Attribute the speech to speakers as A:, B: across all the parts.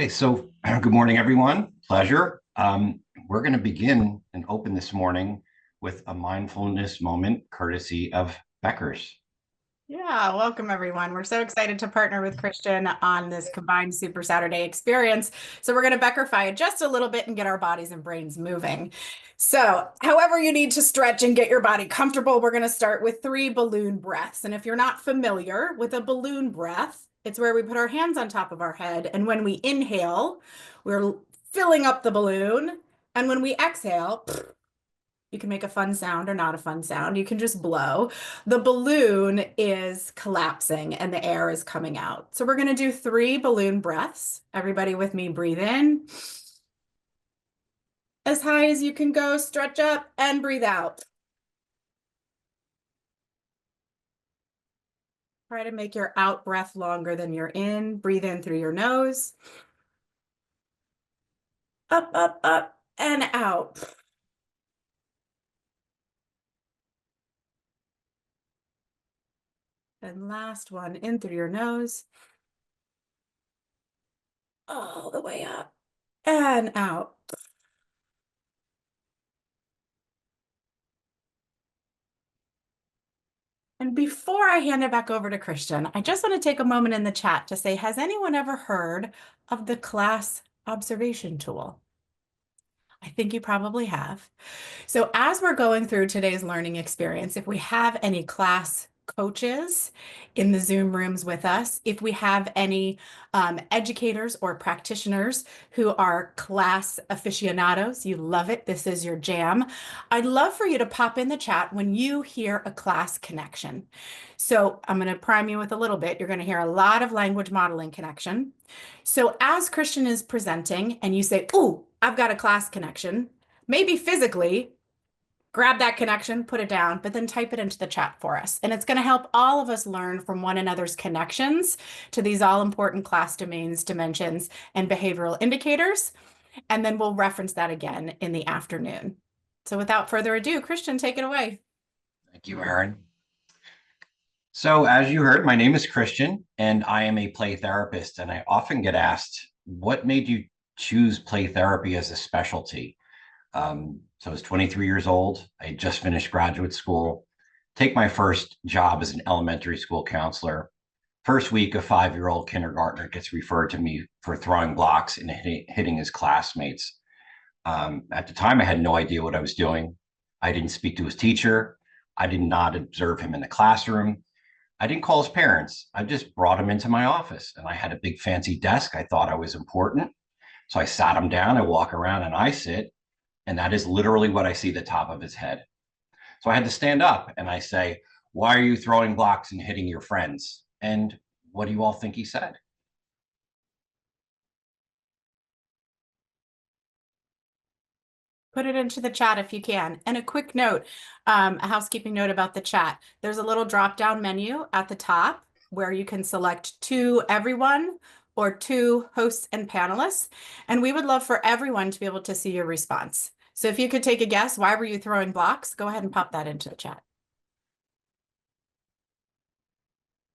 A: Okay, so good morning, everyone. Pleasure. We're going to begin and open this morning with a mindfulness moment courtesy of Becker's.
B: Yeah, welcome everyone. We're so excited to partner with Christian on this combined Super Saturday experience. So we're going to Beckerify it just a little bit and get our bodies and brains moving. So however you need to stretch and get your body comfortable, we're going to start with 3 balloon breaths. And if you're not familiar with a balloon breath, it's where we put our hands on top of our head. And when we inhale, we're filling up the balloon. And when we exhale, you can make a fun sound or not a fun sound. You can just blow. The balloon is collapsing and the air is coming out. So we're going to do 3 balloon breaths. Everybody with me, breathe in. As high as you can go, stretch up and breathe out. Try to make your out breath longer than your in. Breathe in through your nose. Up, up, up, and out. And last one, in through your nose. All the way up and out. And before I hand it back over to Christian, I just want to take a moment in the chat to say, has anyone ever heard of the class observation tool? I think you probably have. So as we're going through today's learning experience, if we have any class coaches in the Zoom rooms with us, if we have any educators or practitioners who are class aficionados, you love it, this is your jam, I'd love for you to pop in the chat when you hear a class connection. So I'm going to prime you with a little bit. You're going to hear a lot of language modeling connection. So as Christian is presenting and you say, "Ooh, I've got a class connection," maybe physically grab that connection, put it down, but then type it into the chat for us. And it's going to help all of us learn from one another's connections to these all important class domains, dimensions, and behavioral indicators. And then we'll reference that again in the afternoon. So without further ado, Christian, take it away.
A: Thank you, Erin. So as you heard, my name is Christian, and I am a play therapist. And I often get asked, what made you choose play therapy as a specialty? So I was 23 years old. I had just finished graduate school. Take my first job as an elementary school counselor. First week, a 5-year-old kindergartner gets referred to me for throwing blocks and hitting his classmates. At the time, I had no idea what I was doing. I didn't speak to his teacher. I did not observe him in the classroom. I didn't call his parents. I just brought him into my office, and I had a big fancy desk. I thought I was important. So I sat him down, I walk around and I sit, and that is literally what I see the top of his head. So I had to stand up and I say, "Why are you throwing blocks and hitting your friends?" And what do you all think he said?
B: Put it into the chat if you can. And a quick note, a housekeeping note about the chat. There's a little drop-down menu at the top where you can select to everyone or to hosts and panelists. And we would love for everyone to be able to see your response. So if you could take a guess, why were you throwing blocks? Go ahead and pop that into the chat.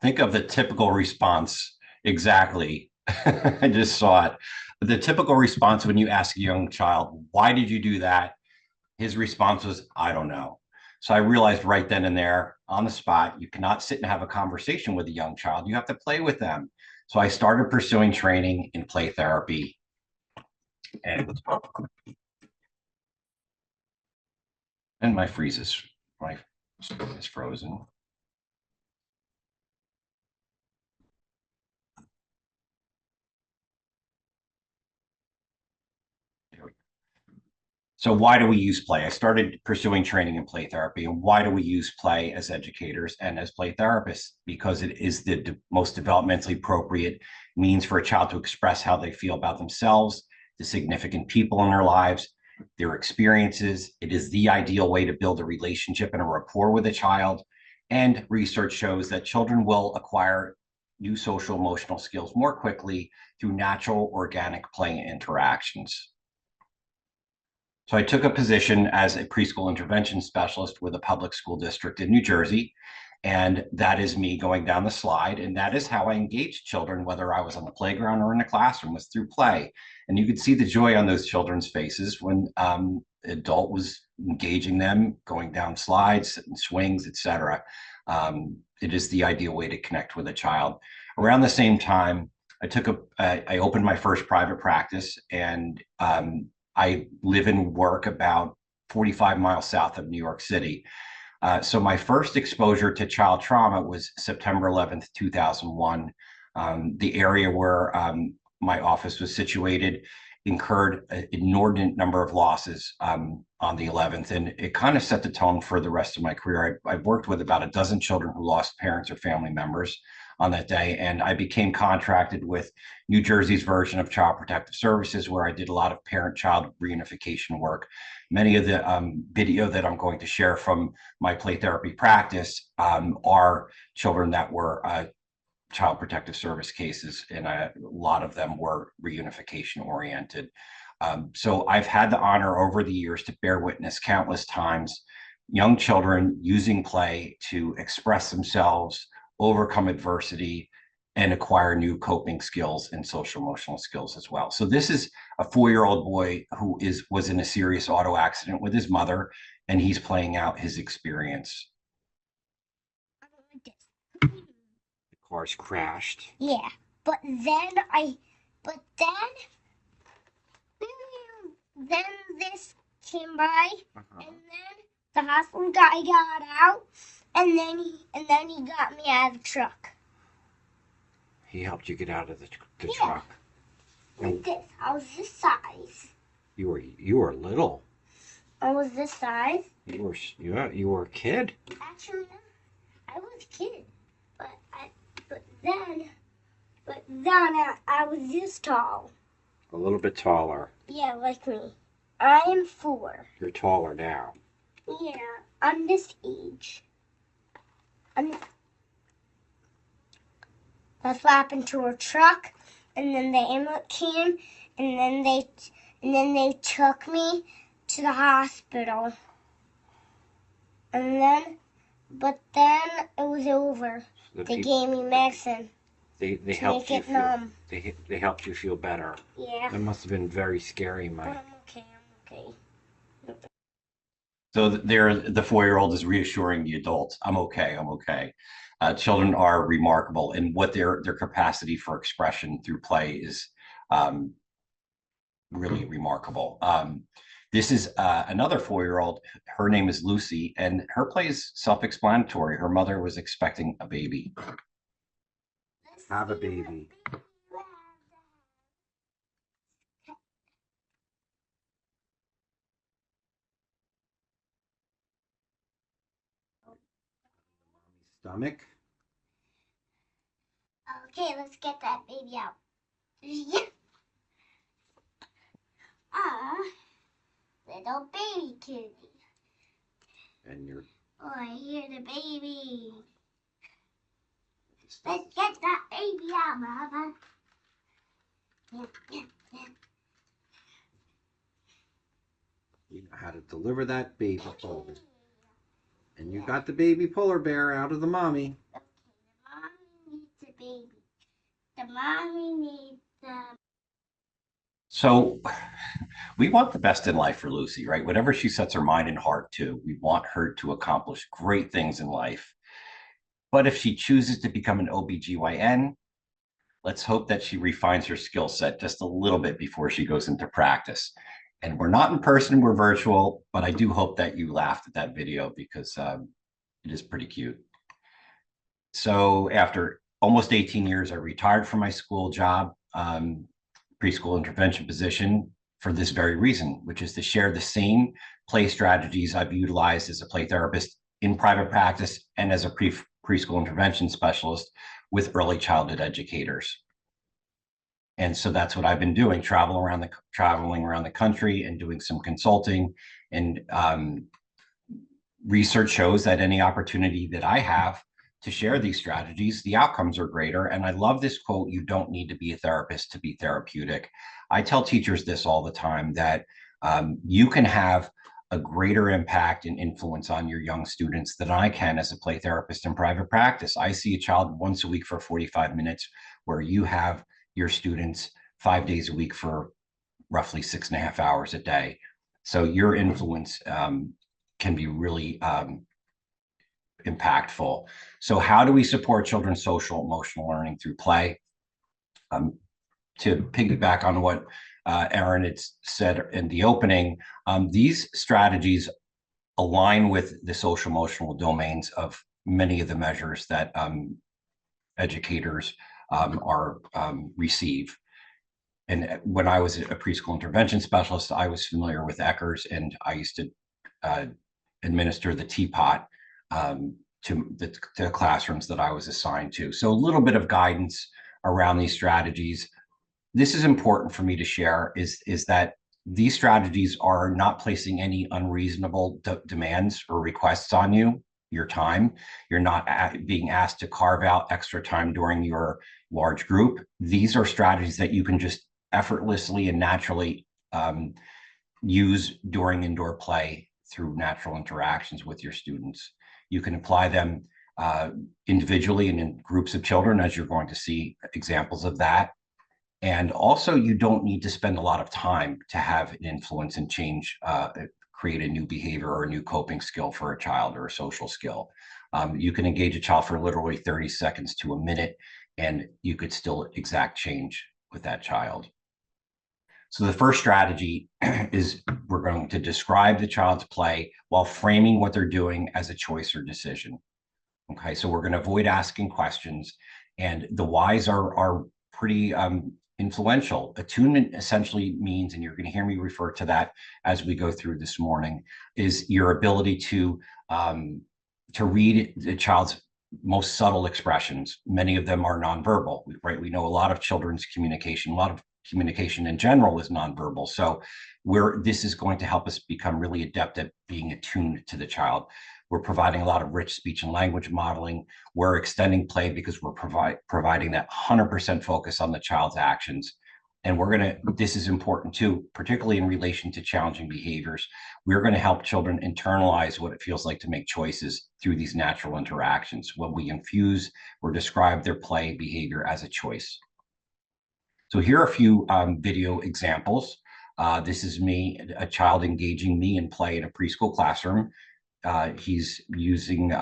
A: Think of the typical response. Exactly. I just saw it. The typical response when you ask a young child, "Why did you do that?" His response was, "I don't know." So I realized right then and there on the spot, you cannot sit and have a conversation with a young child. You have to play with them. So I started pursuing training in play therapy. And my screen is frozen. So why do we use play? I started pursuing training in play therapy. And why do we use play as educators and as play therapists? Because it is the most developmentally appropriate means for a child to express how they feel about themselves, the significant people in their lives, their experiences. It is the ideal way to build a relationship and a rapport with a child. And research shows that children will acquire new social emotional skills more quickly through natural, organic play interactions. So I took a position as a preschool intervention specialist with a public school district in New Jersey. And that is me going down the slide. And that is how I engaged children, whether I was on the playground or in the classroom, was through play. And you could see the joy on those children's faces when adult was engaging them, going down slides and swings, etc. It is the ideal way to connect with a child. Around the same time, I opened my first private practice, and I live and work about 45 miles south of New York City. So my first exposure to child trauma was September 11th, 2001. The area where my office was situated incurred an inordinate number of losses on the 11th, and it kind of set the tone for the rest of my career. I've worked with about a dozen children who lost parents or family members on that day, and I became contracted with New Jersey's version of Child Protective Services, where I did a lot of parent-child reunification work. Many of the video that I'm going to share from my play therapy practice are children that were Child Protective Service cases, and a lot of them were reunification oriented. So I've had the honor over the years to bear witness countless times young children using play to express themselves, overcome adversity, and acquire new coping skills and social emotional skills as well. So this is a 4-year-old boy who was in a serious auto accident with his mother, and he's playing out his experience. The car's crashed.
C: Yeah, but then this came by, and then the hospital guy got out, and then he got me out of the truck.
A: He helped you get out of the
C: Yeah.
A: truck.
C: Like this. I was this size.
A: You were little.
C: I was this size.
A: You were a kid.
C: Actually, no, I was a kid, but then I was this tall.
A: A little bit taller.
C: Yeah, like me. I am 4.
A: You're taller now.
C: Yeah, I'm this age. That's what happened to her truck, and then the ambulance came, and then they took me to the hospital, but then it was over. They gave me medicine.
A: They
C: to
A: helped
C: make
A: you
C: it numb.
A: They helped you feel better.
C: Yeah.
A: That must have been very scary,
C: But
A: Mike.
C: I'm okay.
A: So the 4-year-old is reassuring the adults, I'm okay, I'm okay. Children are remarkable, and what their capacity for expression through play is really remarkable. This is another 4-year-old. Her name is Lucy, and her play is self-explanatory. Her mother was expecting a baby. Have a baby. Stomach.
C: Okay, let's get that baby out. Ah, little baby kitty.
A: And you're.
C: Oh, I hear the baby. Let's get that baby out, Mama. Yeah.
A: You know how to deliver that baby polar. And you got the baby polar bear out of the mommy.
C: Okay, the mommy needs a baby. The mommy needs
A: So we want the best in life for Lucy, right? Whatever she sets her mind and heart to, we want her to accomplish great things in life. But if she chooses to become an OBGYN, let's hope that she refines her skill set just a little bit before she goes into practice. And we're not in person, we're virtual, but I do hope that you laughed at that video because it is pretty cute. So after almost 18 years, I retired from my school job, preschool intervention position for this very reason, which is to share the same play strategies I've utilized as a play therapist in private practice and as a preschool intervention specialist with early childhood educators. And so that's what I've been doing, traveling around the country and doing some consulting. And research shows that any opportunity that I have to share these strategies, the outcomes are greater. And I love this quote, you don't need to be a therapist to be therapeutic. I tell teachers this all the time, that you can have a greater impact and influence on your young students than I can as a play therapist in private practice. I see a child once a week for 45 minutes, where you have your students 5 days a week for roughly 6.5 hours a day. So your influence can be really impactful. So how do we support children's social emotional learning through play? To piggyback on what Erin had said in the opening, these strategies align with the social emotional domains of many of the measures that educators receive. And when I was a preschool intervention specialist, I was familiar with Eckers, and I used to administer the teapot to the classrooms that I was assigned to. So a little bit of guidance around these strategies. This is important for me to share, is that these strategies are not placing any unreasonable demands or requests on you, your time. You're not being asked to carve out extra time during your large group. These are strategies that you can just effortlessly and naturally use during indoor play through natural interactions with your students. You can apply them individually and in groups of children, as you're going to see examples of that. And also, you don't need to spend a lot of time to have an influence and change, create a new behavior or a new coping skill for a child, or a social skill. You can engage a child for literally 30 seconds to a minute, and you could still exact change with that child. So the first strategy is we're going to describe the child's play while framing what they're doing as a choice or decision. Okay, so we're going to avoid asking questions, and the whys are pretty influential. Attunement essentially means, and you're going to hear me refer to that as we go through this morning, is your ability to read the child's most subtle expressions. Many of them are nonverbal, right? We know a lot of children's communication, a lot of communication in general is nonverbal. So this is going to help us become really adept at being attuned to the child. We're providing a lot of rich speech and language modeling. We're extending play because we're providing that 100% focus on the child's actions. And this is important too, particularly in relation to challenging behaviors. We're going to help children internalize what it feels like to make choices through these natural interactions when we infuse or describe their play behavior as a choice. So here are a few video examples. This is a child engaging me in play in a preschool classroom. He's using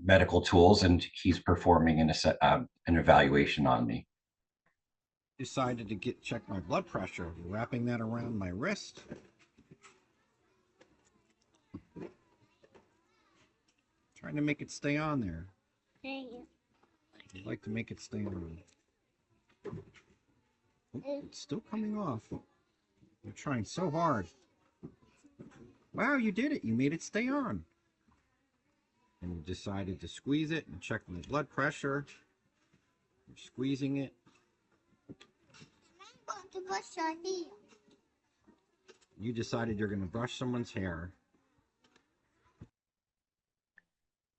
A: medical tools, and he's performing an evaluation on me.
D: Decided to check my blood pressure, wrapping that around my wrist. Trying to make it stay on there. I'd like to make it stay on. Oh, it's still coming off. You're trying so hard. Wow, you did it. You made it stay on. And you decided to squeeze it and check my blood pressure. You're squeezing it. You decided you're going to brush someone's hair.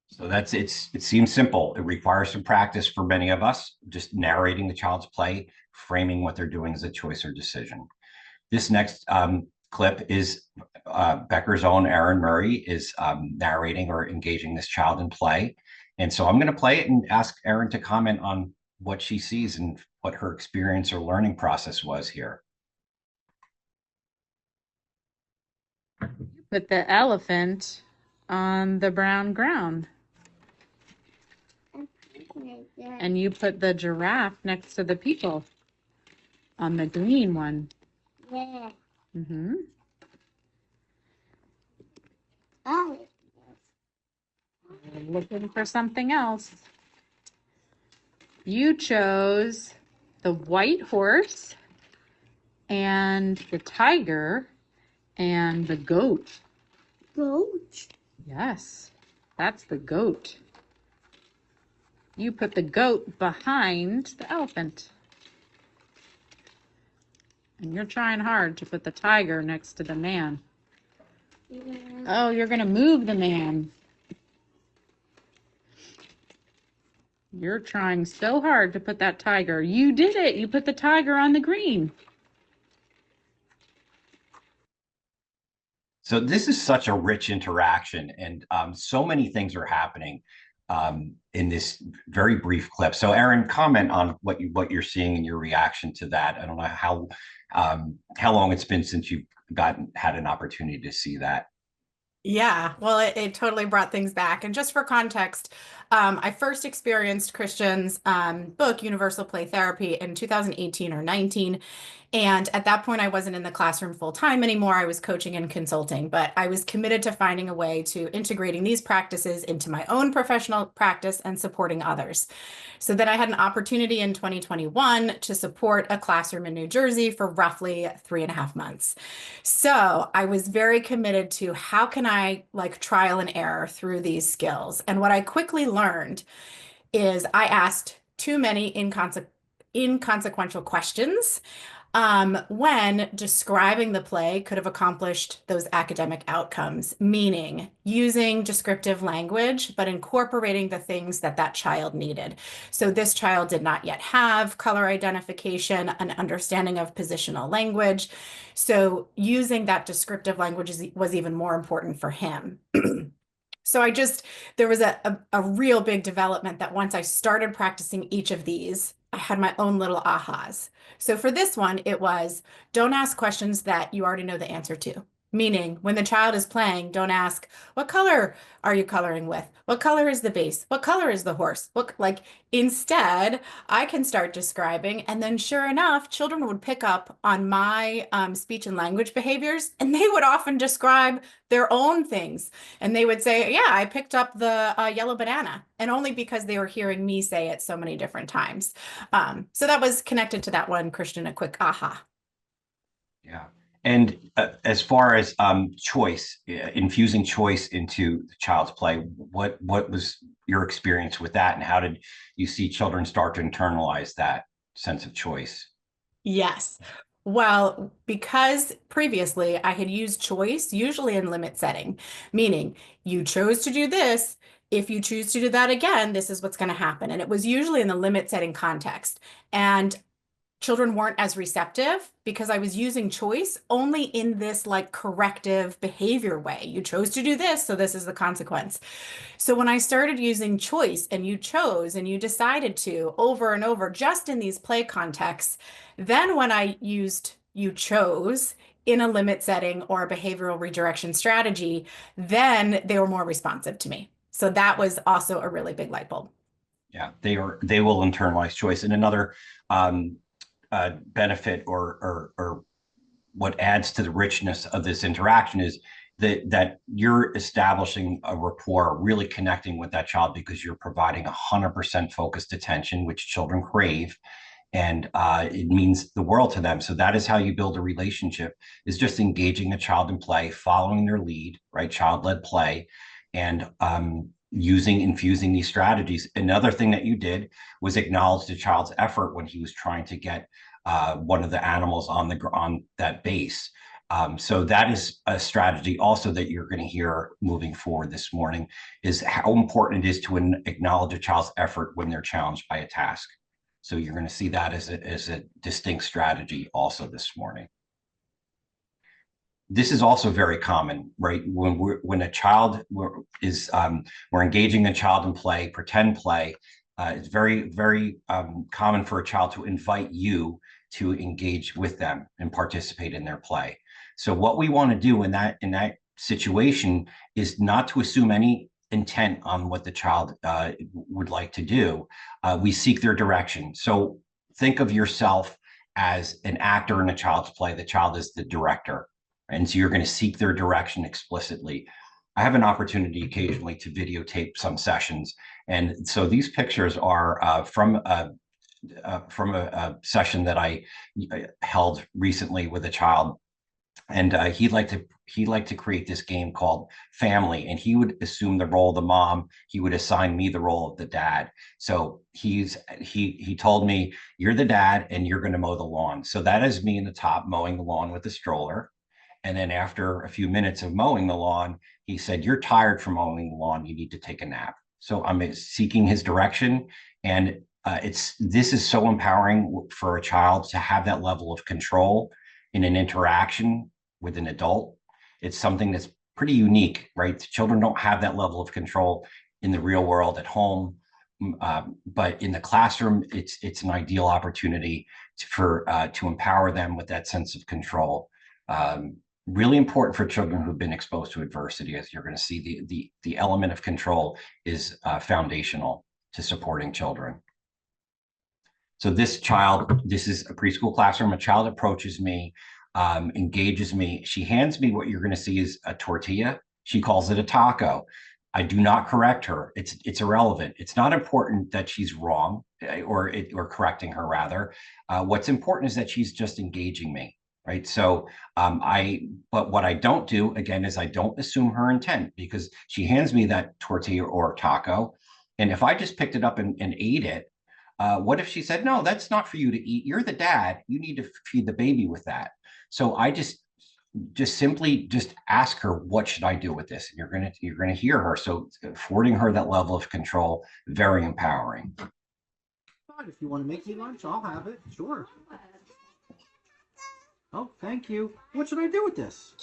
A: So it seems simple. It requires some practice for many of us, just narrating the child's play, framing what they're doing as a choice or decision. This next clip is Becker's own Erin Murray is narrating or engaging this child in play. And so I'm going to play it and ask Erin to comment on what she sees and what her experience or learning process was here.
E: Put the elephant on the brown ground. And you put the giraffe next to the people on the green one.
C: Yeah.
E: Mm-hmm.
C: Oh.
E: Looking for something else. You chose the white horse and the tiger and the goat.
C: Goat?
E: Yes, that's the goat. You put the goat behind the elephant. And you're trying hard to put the tiger next to the man.
C: Yeah.
E: Oh, you're going to move the man. You're trying so hard to put that tiger. You did it. You put the tiger on the green.
A: So this is such a rich interaction, and so many things are happening in this very brief clip. So, Erin, comment on what you're seeing and your reaction to that. I don't know how long it's been since you've had an opportunity to see that.
B: Yeah, well, it totally brought things back. And just for context, I first experienced Christian's book, Universal Play Therapy, in 2018 or 19. And at that point, I wasn't in the classroom full time anymore. I was coaching and consulting, but I was committed to finding a way to integrating these practices into my own professional practice and supporting others. So then I had an opportunity in 2021 to support a classroom in New Jersey for roughly 3.5 months. So I was very committed to how can I like trial and error through these skills. And what I quickly learned is I asked too many inconsequential questions when describing the play could have accomplished those academic outcomes, meaning using descriptive language, but incorporating the things that that child needed. So this child did not yet have color identification, an understanding of positional language. So using that descriptive language was even more important for him. So there was a real big development that once I started practicing each of these, I had my own little ahas. So for this one, it was don't ask questions that you already know the answer to. Meaning, when the child is playing, don't ask, what color are you coloring with? What color is the base? What color is the horse? Instead, I can start describing. And then sure enough, children would pick up on my speech and language behaviors, and they would often describe their own things. And they would say, yeah, I picked up the yellow banana, and only because they were hearing me say it so many different times. So that was connected to that one, Christian, a quick aha.
A: Yeah. And as far as choice, infusing choice into the child's play, what was your experience with that, and how did you see children start to internalize that sense of choice?
B: Yes. Well, because previously I had used choice, usually in limit setting, meaning you chose to do this. If you choose to do that again, this is what's going to happen. And it was usually in the limit setting context. And children weren't as receptive because I was using choice only in this like corrective behavior way. You chose to do this, so this is the consequence. So when I started using choice and you chose and you decided to over and over, just in these play contexts, then when I used you chose in a limit setting or a behavioral redirection strategy, then they were more responsive to me. So that was also a really big light bulb.
A: Yeah, they will internalize choice. And another um, benefit or what adds to the richness of this interaction is that you're establishing a rapport, really connecting with that child because you're providing 100% focused attention, which children crave. And it means the world to them. So that is how you build a relationship, is just engaging a child in play, following their lead, right? Child-led play, and infusing these strategies. Another thing that you did was acknowledge the child's effort when he was trying to get one of the animals on that base. So that is a strategy also that you're going to hear moving forward this morning, is how important it is to acknowledge a child's effort when they're challenged by a task. So you're going to see that as a distinct strategy also this morning. This is also very common, right? When a child we're engaging a child in play, pretend play. It's very, very common for a child to invite you to engage with them and participate in their play. So what we want to do in that situation is not to assume any intent on what the child would like to do. We seek their direction. So think of yourself as an actor in a child's play. The child is the director. And so you're going to seek their direction explicitly. I have an opportunity occasionally to videotape some sessions. And so these pictures are from a session that I held recently with a child. And he'd like to create this game called Family, and he would assume the role of the mom. He would assign me the role of the dad. So he told me, you're the dad and you're going to mow the lawn. So that is me in the top mowing the lawn with the stroller. And then after a few minutes of mowing the lawn, he said, you're tired from mowing the lawn. You need to take a nap. So I'm seeking his direction. And this is so empowering for a child to have that level of control in an interaction with an adult. It's something that's pretty unique, right? Children don't have that level of control in the real world at home. But in the classroom, it's an ideal opportunity to empower them with that sense of control. Really important for children who've been exposed to adversity, as you're going to see, the element of control is foundational to supporting children. So this is a preschool classroom. A child approaches me, engages me. She hands me what you're going to see is a tortilla. She calls it a taco. I do not correct her. It's irrelevant. It's not important that she's wrong or correcting her rather. What's important is that she's just engaging me, right? So but what I don't do again is I don't assume her intent, because she hands me that tortilla or taco, and if I just picked it up and ate it, what if she said, no, that's not for you to eat. You're the dad. You need to feed the baby with that. So I just simply ask her, what should I do with this? And you're gonna hear her. So affording her that level of control, very empowering.
D: If you want to make me lunch, I'll have it. Sure. Oh, thank you. What should I do with this?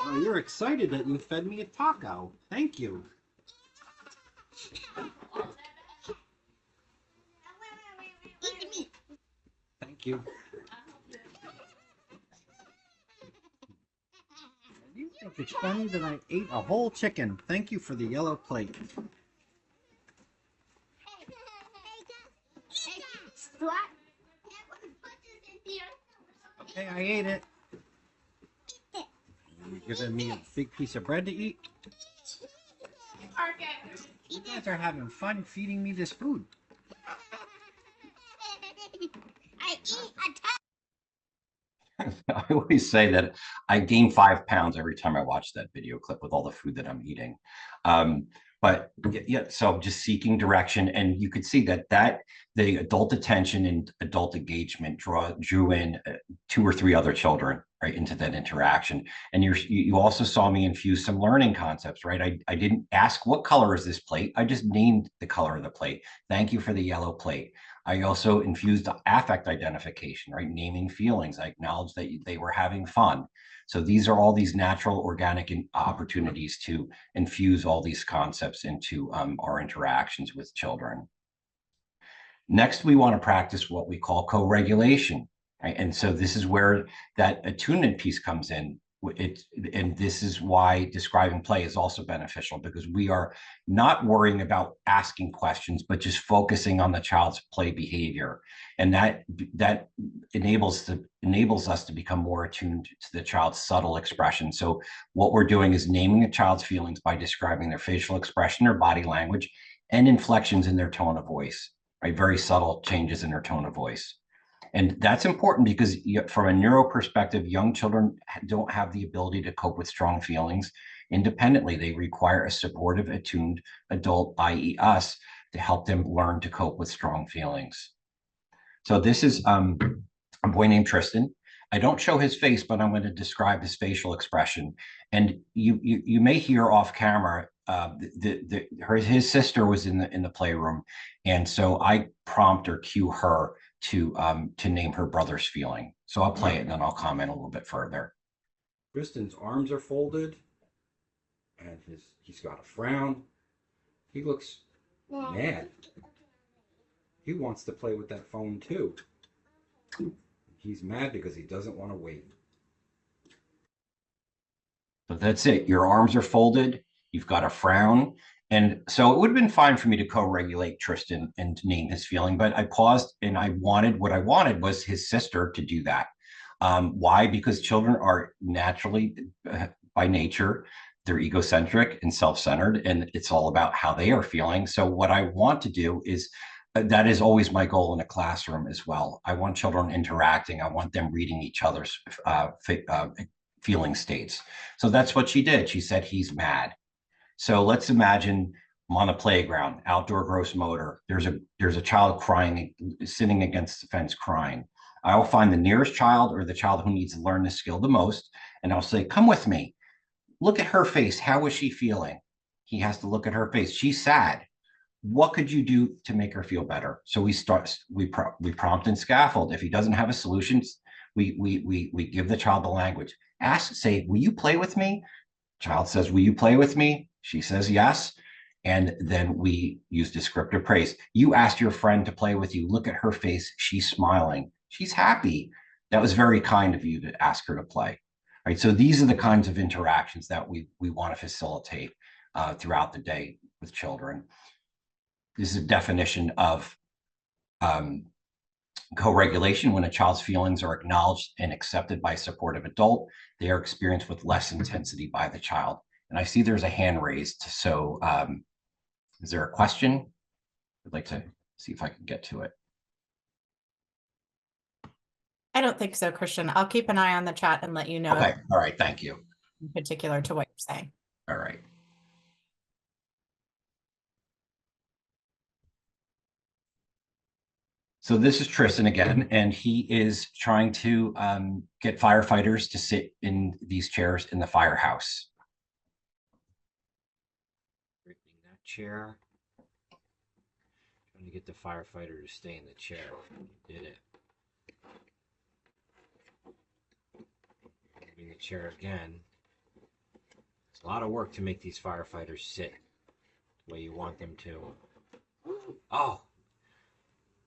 D: Oh, you're excited that you fed me a taco. Thank you. Thank you. You think it's funny that I ate a whole chicken? Thank you for the yellow plate. Okay, I ate it. You're giving me a big piece of bread to eat? You guys are having fun feeding me this food.
A: I always say that I gain 5 pounds every time I watch that video clip with all the food that I'm eating. But yeah, so just seeking direction, and you could see that the adult attention and adult engagement drew in 2 or 3 other children right into that interaction. And you also saw me infuse some learning concepts, right? I didn't ask what color is this plate. I just named the color of the plate. Thank you for the yellow plate. I also infused affect identification, right? Naming feelings. I acknowledged that they were having fun. So these are all these natural, organic opportunities to infuse all these concepts into our interactions with children. Next, we want to practice what we call co-regulation, right? And so this is where that attunement piece comes in. And this is why describing play is also beneficial, because we are not worrying about asking questions, but just focusing on the child's play behavior. And that enables us to become more attuned to the child's subtle expression. So what we're doing is naming a child's feelings by describing their facial expression, their body language, and inflections in their tone of voice, right? Very subtle changes in their tone of voice. And that's important because from a neuro perspective, young children don't have the ability to cope with strong feelings independently. They require a supportive, attuned adult, i.e. us, to help them learn to cope with strong feelings. So this is a boy named Tristan. I don't show his face, but I'm going to describe his facial expression. And you may hear off camera, his sister was in the playroom, and so I prompt or cue her to name her brother's feeling. So I'll play it and then I'll comment a little bit further.
D: Tristan's arms are folded, and he's got a frown. He looks mad. He wants to play with that phone too. He's mad because he doesn't want to wait.
A: So that's it. Your arms are folded. You've got a frown. And so it would have been fine for me to co-regulate Tristan and to name his feeling, but I paused and what I wanted was his sister to do that. Why? Because children are naturally, by nature, they're egocentric and self-centered, and it's all about how they are feeling. So what I want to do is, that is always my goal in a classroom as well. I want children interacting. I want them reading each other's feeling states. So that's what she did. She said, he's mad. So let's imagine I'm on a playground, outdoor gross motor. There's a child crying, sitting against the fence crying. I'll find the nearest child or the child who needs to learn this skill the most, and I'll say, come with me. Look at her face. How is she feeling? He has to look at her face. She's sad. What could you do to make her feel better? So we prompt and scaffold. If he doesn't have a solution, We give the child the language. Ask, say, will you play with me? Child says, will you play with me? She says yes. And then we use descriptive praise. You asked your friend to play with you. Look at her face. She's smiling. She's happy. That was very kind of you to ask her to play. Right. So these are the kinds of interactions that we want to facilitate throughout the day with children. This is a definition of co-regulation. When a child's feelings are acknowledged and accepted by a supportive adult, they are experienced with less intensity by the child. And I see there's a hand raised. So is there a question? I'd like to see if I can get to it.
B: I don't think so, Christian. I'll keep an eye on the chat and let you know.
A: Okay. All right. Thank you.
B: In particular to what you're saying.
A: All right. So this is Tristan again, and he is trying to get firefighters to sit in these chairs in the firehouse.
D: Gripping that chair. Trying to get the firefighter to stay in the chair. He did it. Moving the chair again. It's a lot of work to make these firefighters sit the way you want them to. Oh,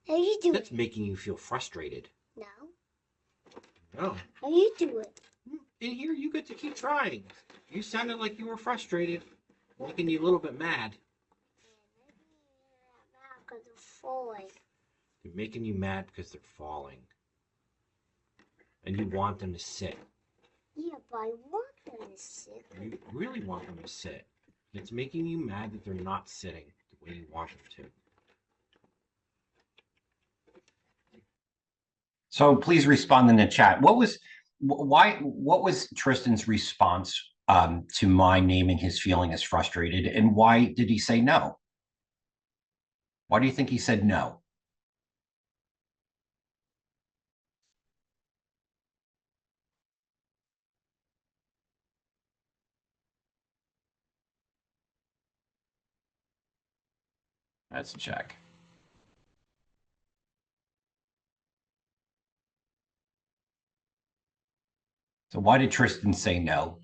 C: How you do
D: that's
C: it?
D: making you feel frustrated.
C: No.
D: Oh,
C: How you do it?
D: in here you get to keep trying. You sounded like you were frustrated, making you a little bit mad.
C: Because they're falling.
D: They're making you mad because they're falling. And you want them to sit.
C: Yeah, but I want them to sit.
D: You really want them to sit. It's making you mad that they're not sitting the way you want them to.
A: So please respond in the chat. What was Tristan's response to my naming his feeling as frustrated, and why did he say no? Why do you think he said no? Let's check. So why did Tristan say no?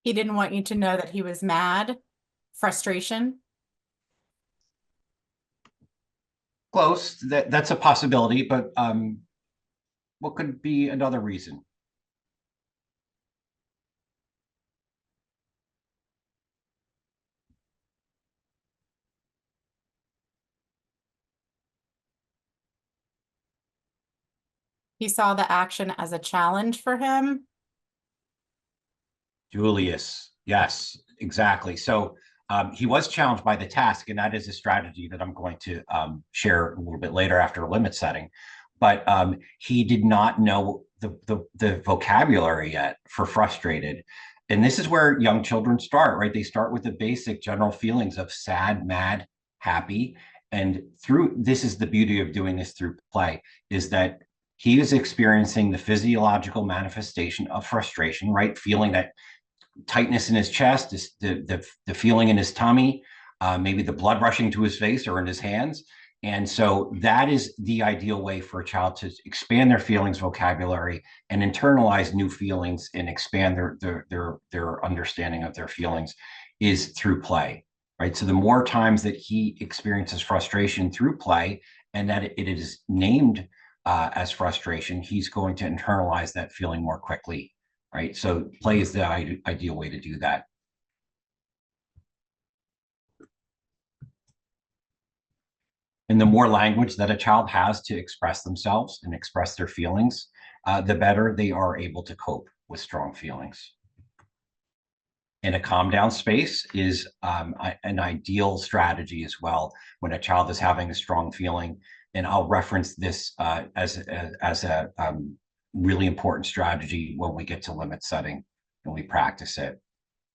B: He didn't want you to know that he was mad, frustration.
A: Close. That's a possibility, but what could be another reason?
B: He saw the action as a challenge for him.
A: Julius. Yes, exactly. So he was challenged by the task, and that is a strategy that I'm going to share a little bit later after limit setting. But he did not know the vocabulary yet for frustrated. And this is where young children start, right? They start with the basic general feelings of sad, mad, happy. And this is the beauty of doing this through play, is that he is experiencing the physiological manifestation of frustration, right? Feeling that tightness in his chest, the feeling in his tummy, maybe the blood rushing to his face or in his hands. And so that is the ideal way for a child to expand their feelings vocabulary and internalize new feelings and expand their understanding of their feelings, is through play, right? So the more times that he experiences frustration through play, and that it is named as frustration, he's going to internalize that feeling more quickly, right? So play is the ideal way to do that. And the more language that a child has to express themselves and express their feelings, the better they are able to cope with strong feelings. And a calm down space is an ideal strategy as well when a child is having a strong feeling. And I'll reference this as a really important strategy when we get to limit setting and we practice it.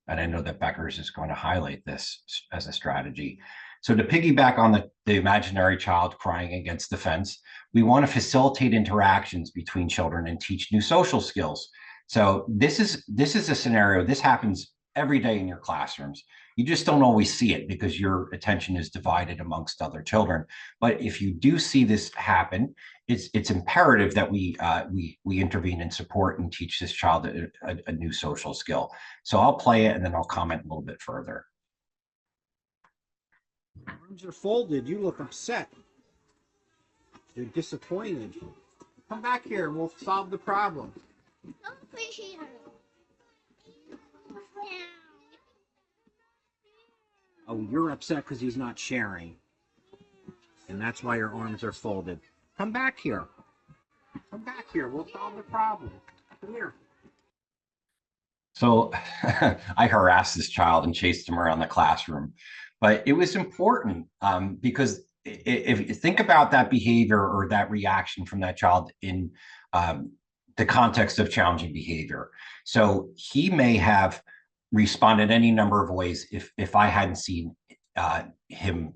A: And I know that Beckers is going to highlight this as a strategy. So to piggyback on the imaginary child crying against the fence, we want to facilitate interactions between children and teach new social skills. So this is a scenario. This happens every day in your classrooms. You just don't always see it because your attention is divided amongst other children. But if you do see this happen, it's imperative that we intervene and support and teach this child a new social skill. So I'll play it and then I'll comment a little bit further.
D: Arms are folded. You look upset. You're disappointed. Come back here and we'll solve the problem. Oh, you're upset because he's not sharing. And that's why your arms are folded. Come back here. Come back here. We'll solve the problem. Come here.
A: So I harassed this child and chased him around the classroom. But it was important because if you think about that behavior or that reaction from that child in the context of challenging behavior. So he may have responded any number of ways if I hadn't seen him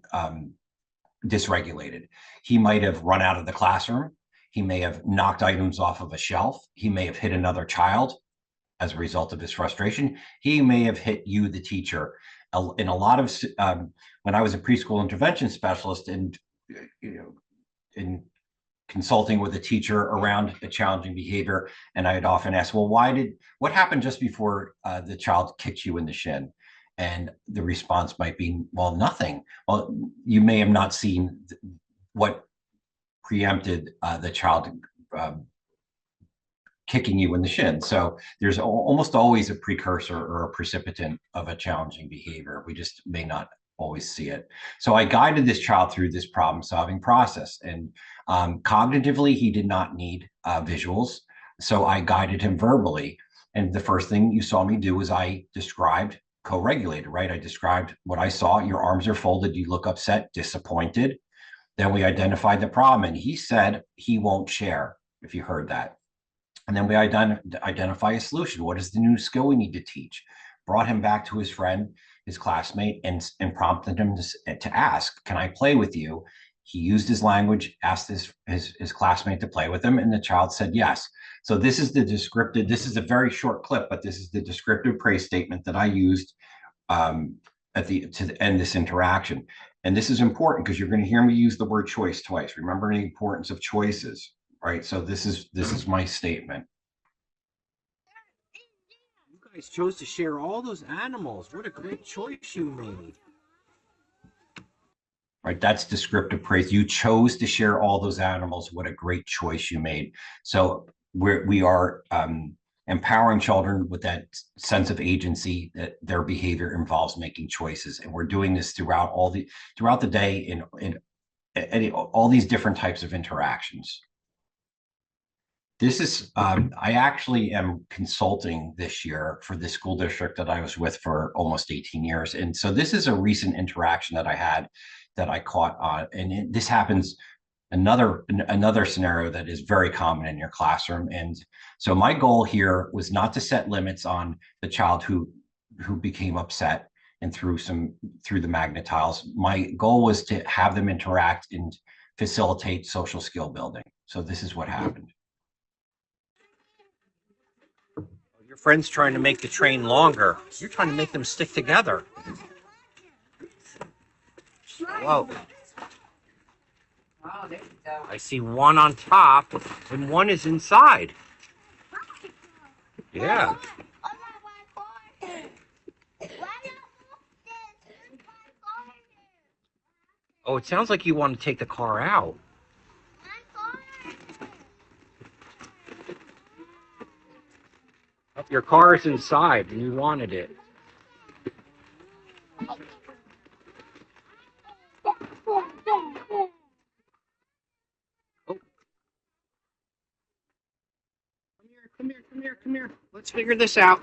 A: dysregulated. He might have run out of the classroom. He may have knocked items off of a shelf. He may have hit another child as a result of his frustration. He may have hit you, the teacher. In a lot of, when I was a preschool intervention specialist and, in consulting with a teacher around a challenging behavior, and I'd often ask, well, what happened just before the child kicked you in the shin? And the response might be, well, nothing. Well, you may have not seen what preempted the child kicking you in the shin. So there's almost always a precursor or a precipitant of a challenging behavior. We just may not always see it. So I guided this child through this problem-solving process. And cognitively, he did not need visuals. So I guided him verbally. And the first thing you saw me do was I described co-regulated, right? I described what I saw. Your arms are folded. You look upset, disappointed. Then we identified the problem. And he said he won't share, if you heard that. And then we identify a solution. What is the new skill we need to teach? Brought him back to his friend, his classmate, and prompted him to ask, can I play with you? He used his language, asked his classmate to play with him, and the child said yes. So this is the descriptive, this is a very short clip, but this is the descriptive praise statement that I used to end this interaction. And this is important because you're going to hear me use the word choice twice. Remember the importance of choices. Right, so this is my statement.
D: You guys chose to share all those animals. What a great choice you made.
A: Right, that's descriptive praise. You chose to share all those animals. What a great choice you made. So we are empowering children with that sense of agency that their behavior involves making choices, and we're doing this throughout the day in all these different types of interactions. This is, I actually am consulting this year for the school district that I was with for almost 18 years. And so this is a recent interaction that I had that I caught on, and this happens another scenario that is very common in your classroom. And so my goal here was not to set limits on the child who became upset and threw the magnet tiles. My goal was to have them interact and facilitate social skill building. So this is what happened.
D: Your friend's trying to make the train longer. You're trying to make them stick together. Whoa.
E: Oh, there you go.
D: I see one on top and one is inside. Yeah. Oh, it sounds like you want to take the car out. Your car is inside and you wanted it. Oh. Come here. Let's figure this out.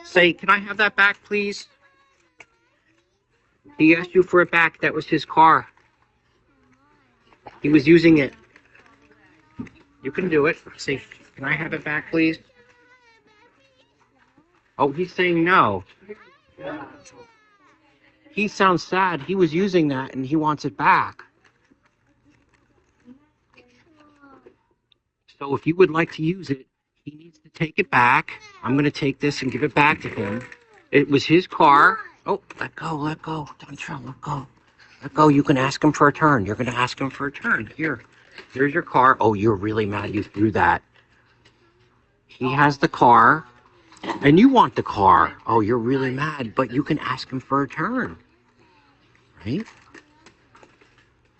D: Say, can I have that back, please? He asked you for it back. That was his car. He was using it. You can do it. Say, can I have it back, please? Oh, he's saying no. He sounds sad. He was using that and he wants it back. So if you would like to use it, he needs to take it back. I'm going to take this and give it back to him. It was his car. Oh, let go, let go. Dontrell, let go. Let go. You can ask him for a turn. You're going to ask him for a turn. Here's your car. Oh, you're really mad you threw that. He has the car, and you want the car. Oh, you're really mad, but you can ask him for a turn. Right?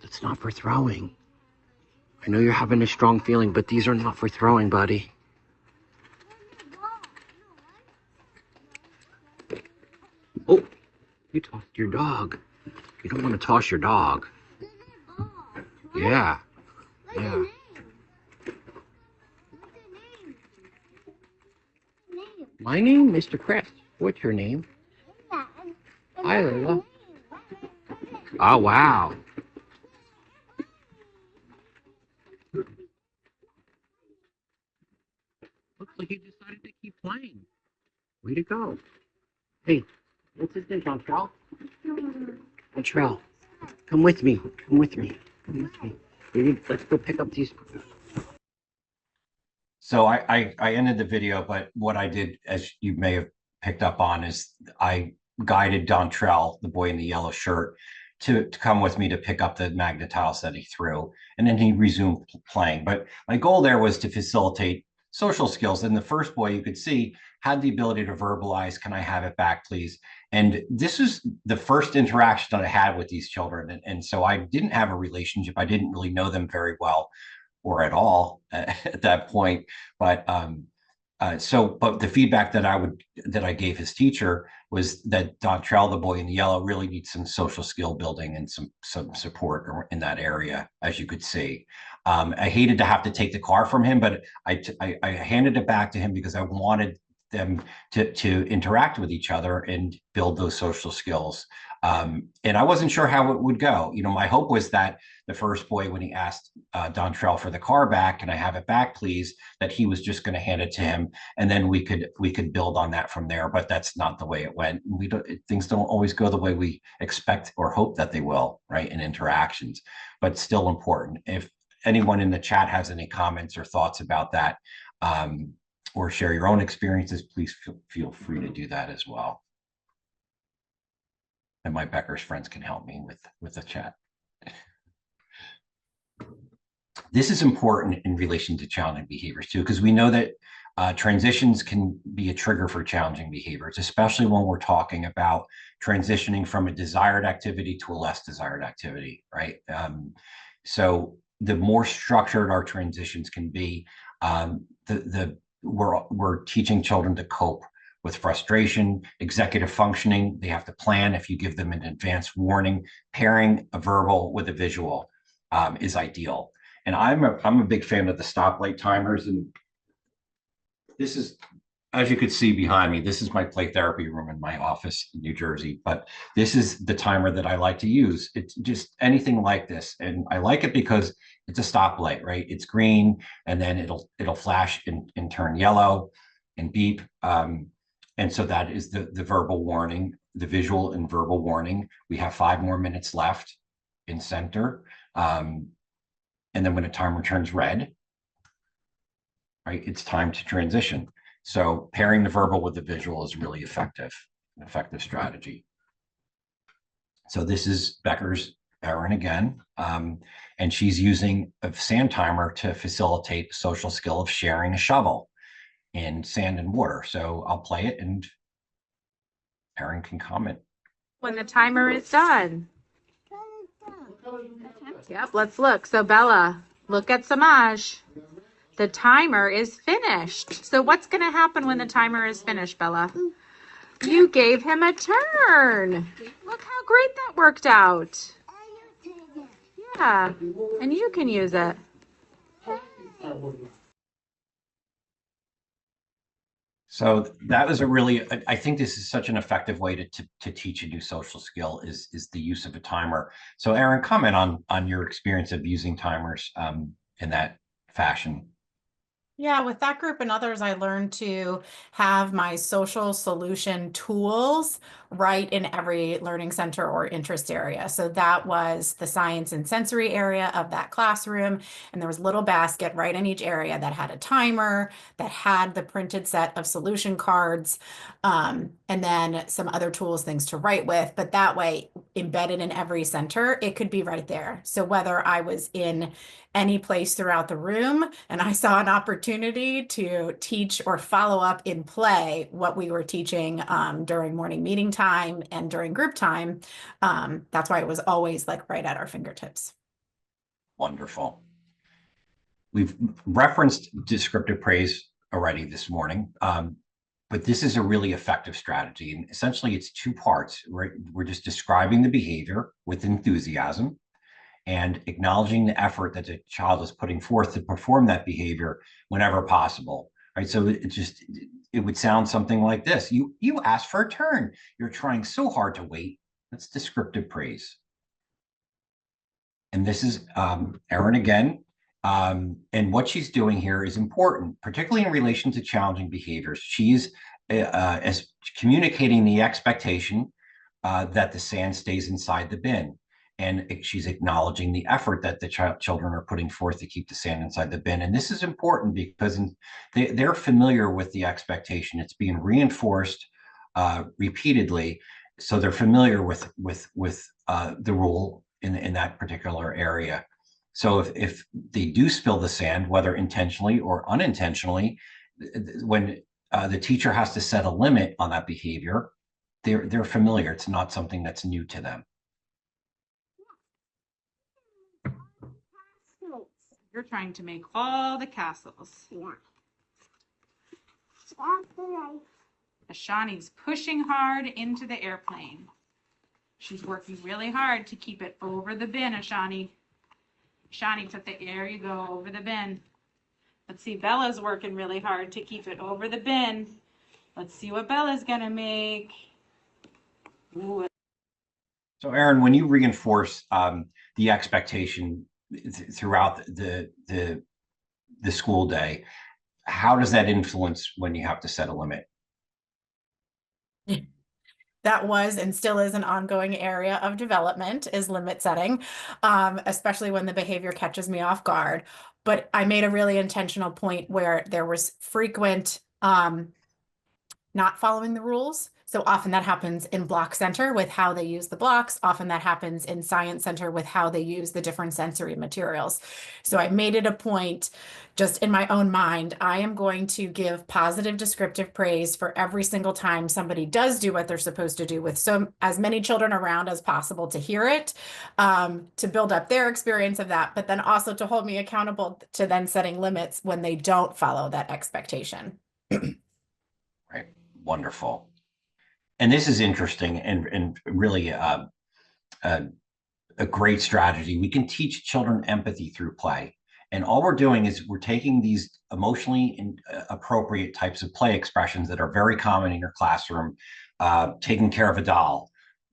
D: It's not for throwing. I know you're having a strong feeling, but these are not for throwing, buddy. Oh, you tossed your dog. You don't want to toss your dog. Yeah. Yeah. My name, Mr. Chris. What's your name? Hi, Layla. Oh, wow. Looks like you decided to keep playing. Way to go. Hey, what's his name, Dontrell? Dontrell, come with me. Come with me. Come with me. Let's go pick up these.
A: So I ended the video, but what I did, as you may have picked up on, is I guided Dontrell, the boy in the yellow shirt, to come with me to pick up the magnet tiles that he threw, and then he resumed playing. But my goal there was to facilitate social skills. And the first boy, you could see, had the ability to verbalize, "Can I have it back, please?" And this was the first interaction that I had with these children. And so I didn't have a relationship. I didn't really know them very well or at all at that point. But but the feedback that I gave his teacher was that Dontrell, the boy in the yellow, really needs some social skill building and some support in that area, as you could see. I hated to have to take the car from him, but I handed it back to him because I wanted them to interact with each other and build those social skills. And I wasn't sure how it would go. My hope was that the first boy, when he asked Dontrell for the car back, "Can I have it back, please?" that he was just going to hand it to him, and then we could build on that from there. But that's not the way it went. Things don't always go the way we expect or hope that they will, right? In interactions, but still important. If anyone in the chat has any comments or thoughts about that, or share your own experiences, please feel free to do that as well. And my Becker's friends can help me with the chat. This is important in relation to challenging behaviors too, because we know that transitions can be a trigger for challenging behaviors, especially when we're talking about transitioning from a desired activity to a less desired activity, right? So the more structured our transitions can be, we're teaching children to cope with frustration, executive functioning. They have to plan. If you give them an advanced warning, pairing a verbal with a visual is ideal. And I'm a big fan of the stoplight timers. And this is, as you could see behind me, this is my play therapy room in my office in New Jersey. But this is the timer that I like to use. It's just anything like this. And I like it because it's a stoplight, right? It's green, and then it'll flash and turn yellow and beep. And so that is the verbal warning, the visual and verbal warning. We have 5 more minutes left in center. And then when a timer turns red, right, it's time to transition. So pairing the verbal with the visual is really an effective strategy. So this is Becker's Erin again, and she's using a sand timer to facilitate the social skill of sharing a shovel in sand and water. So I'll play it and Erin can comment.
E: When the timer is done. Yep, let's look. So Bella, look at Samaj. The timer is finished. So what's going to happen when the timer is finished, Bella? You gave him a turn. Look how great that worked out. Yeah, and you can use it.
A: So that was I think this is such an effective way to teach a new social skill is the use of a timer. So Erin, comment on your experience of using timers in that fashion.
B: Yeah, with that group and others, I learned to have my social solution tools right in every learning center or interest area. So that was the science and sensory area of that classroom. And there was a little basket right in each area that had a timer, that had the printed set of solution cards, and then some other tools, things to write with. But that way, embedded in every center, it could be right there. So whether I was in any place throughout the room and I saw an opportunity to teach or follow up in play what we were teaching during morning meeting time and during group time, that's why it was always like right at our fingertips.
A: Wonderful. We've referenced descriptive praise already this morning, but this is a really effective strategy. And essentially, it's two parts. We're just describing the behavior with enthusiasm and acknowledging the effort that the child is putting forth to perform that behavior whenever possible, right? So it would sound something like this. You asked for a turn. You're trying so hard to wait. That's descriptive praise. And this is Erin again. And what she's doing here is important, particularly in relation to challenging behaviors. She's as communicating the expectation that the sand stays inside the bin. And she's acknowledging the effort that the children are putting forth to keep the sand inside the bin. And this is important because they're familiar with the expectation. It's being reinforced repeatedly. So they're familiar with the rule in that particular area. So if they do spill the sand, whether intentionally or unintentionally, when the teacher has to set a limit on that behavior, they're familiar. It's not something that's new to them.
E: You're trying to make all the castles.
C: Yeah.
E: Ashani's pushing hard into the airplane. She's working really hard to keep it over the bin, Ashani. Ashani, there you go, over the bin. Let's see, Bella's working really hard to keep it over the bin. Let's see what Bella's gonna make. Ooh.
A: So Erin, when you reinforce the expectation throughout the school day, how does that influence when you have to set a limit?
B: That was and still is an ongoing area of development is limit setting, especially when the behavior catches me off guard. But I made a really intentional point where there was frequent not following the rules. So often that happens in block center with how they use the blocks. Often that happens in science center with how they use the different sensory materials. So I made it a point just in my own mind, I am going to give positive descriptive praise for every single time somebody does do what they're supposed to do with as many children around as possible to hear it, to build up their experience of that, but then also to hold me accountable to then setting limits when they don't follow that expectation.
A: Right. Wonderful. And this is interesting and really a great strategy. We can teach children empathy through play. And all we're doing is we're taking these emotionally appropriate types of play expressions that are very common in your classroom, taking care of a doll,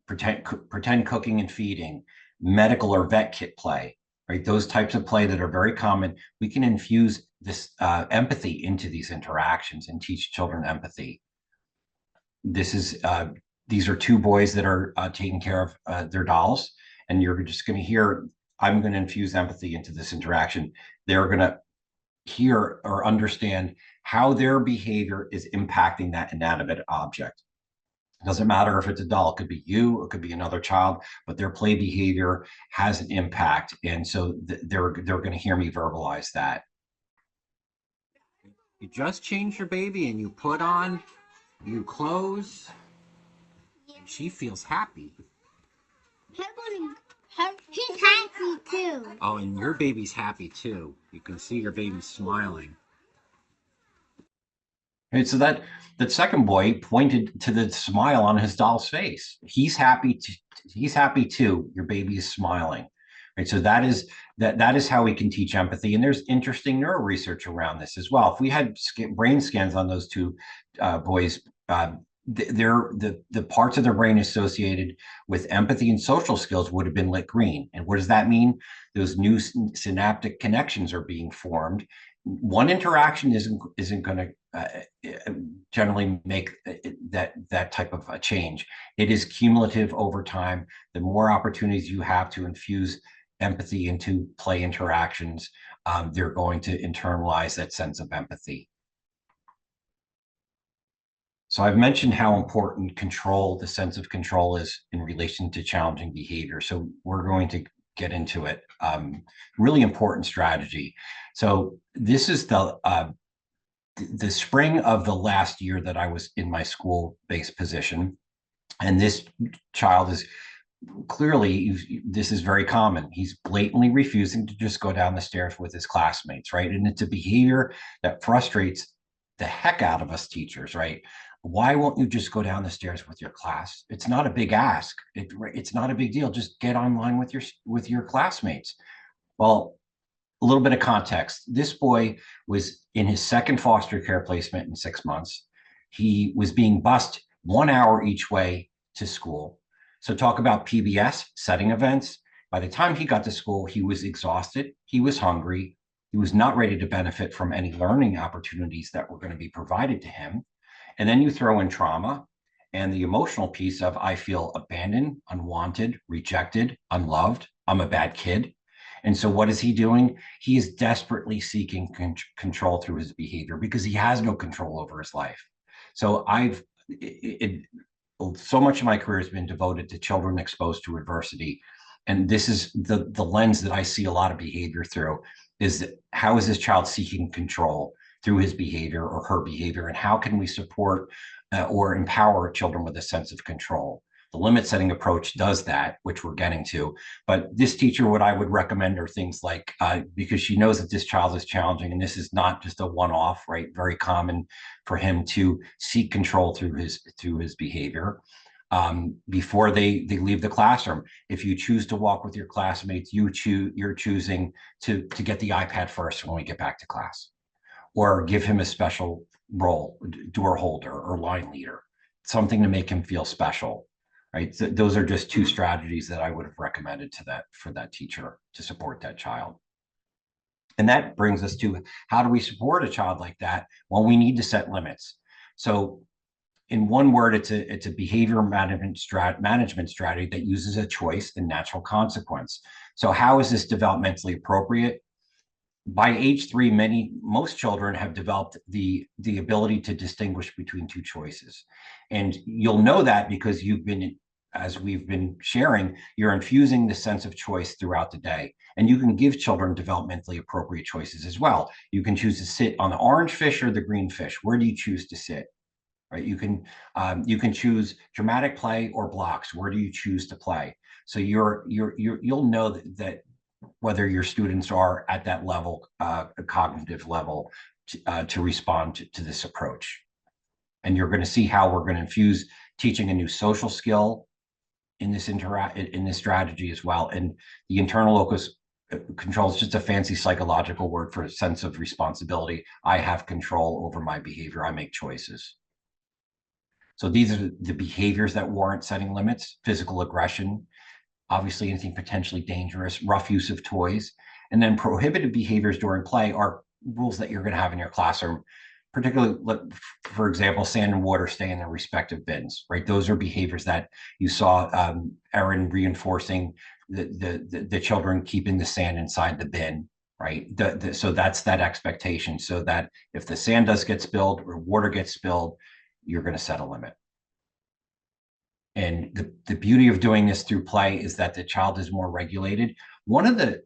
A: pretend cooking and feeding, medical or vet kit play, right? Those types of play that are very common. We can infuse this empathy into these interactions and teach children empathy. These are two boys that are taking care of their dolls, and you're just going to hear, I'm going to infuse empathy into this interaction. They're going to hear or understand how their behavior is impacting that inanimate object. It doesn't matter if it's a doll, it could be you, it could be another child, but their play behavior has an impact. And so they're going to hear me verbalize that.
D: You just changed your baby and you put on new clothes. And she feels happy.
C: She's happy too.
D: Oh, and your baby's happy too. You can see your baby smiling.
A: Right, so that second boy pointed to the smile on his doll's face. He's happy too. Your baby is smiling. Right. So that is how we can teach empathy. And there's interesting neuro research around this as well. If we had brain scans on those two boys the parts of their brain associated with empathy and social skills would have been lit green. And what does that mean? Those new synaptic connections are being formed. One interaction isn't going to generally make that type of a change. It is cumulative over time. The more opportunities you have to infuse empathy into play interactions, they're going to internalize that sense of empathy. So I've mentioned how important control, the sense of control, is in relation to challenging behavior. So we're going to get into it. Really important strategy. So this is the spring of the last year that I was in my school-based position. And this child is clearly, this is very common. He's blatantly refusing to just go down the stairs with his classmates, right? And it's a behavior that frustrates the heck out of us teachers, right? Why won't you just go down the stairs with your class? It's not a big ask. It's not a big deal. Just get online with your classmates. Well, a little bit of context. This boy was in his second foster care placement in 6 months. He was being bused 1 hour each way to school. So talk about PBS, setting events. By the time he got to school, he was exhausted. He was hungry. He was not ready to benefit from any learning opportunities that were going to be provided to him. And then you throw in trauma and the emotional piece of, I feel abandoned, unwanted, rejected, unloved. I'm a bad kid. And so what is he doing? He is desperately seeking control through his behavior because he has no control over his life. So so much of my career has been devoted to children exposed to adversity. And this is the lens that I see a lot of behavior through, is that how is this child seeking control through his behavior or her behavior, and how can we support or empower children with a sense of control? The limit setting approach does that, which we're getting to. But this teacher, what I would recommend are things like, because she knows that this child is challenging, and this is not just a one-off, right? Very common for him to seek control through his behavior. Before they leave the classroom, if you choose to walk with your classmates, you're choosing to get the iPad first when we get back to class, or give him a special role, door holder or line leader, something to make him feel special, right? So those are just two strategies that I would have recommended for that teacher to support that child. And that brings us to, how do we support a child like that? Well, we need to set limits. So in one word, it's a behavior management strategy that uses a choice and natural consequence. So how is this developmentally appropriate? By age 3, most children have developed the ability to distinguish between two choices. And you'll know that because as we've been sharing, you're infusing the sense of choice throughout the day. And you can give children developmentally appropriate choices as well. You can choose to sit on the orange fish or the green fish. Where do you choose to sit? Right? You can choose dramatic play or blocks. Where do you choose to play? So you'll know that whether your students are at that level, a cognitive level, to respond to this approach. And you're going to see how we're going to infuse teaching a new social skill in this strategy as well. And the internal locus control is just a fancy psychological word for a sense of responsibility. I have control over my behavior. I make choices. So these are the behaviors that warrant setting limits: physical aggression, obviously anything potentially dangerous, rough use of toys. And then prohibited behaviors during play are rules that you're going to have in your classroom, particularly, for example, sand and water stay in their respective bins, right? Those are behaviors that you saw Erin reinforcing, the children keeping the sand inside the bin, right? So that's that expectation, so that if the sand does get spilled or water gets spilled, you're going to set a limit. And the beauty of doing this through play is that the child is more regulated. One of the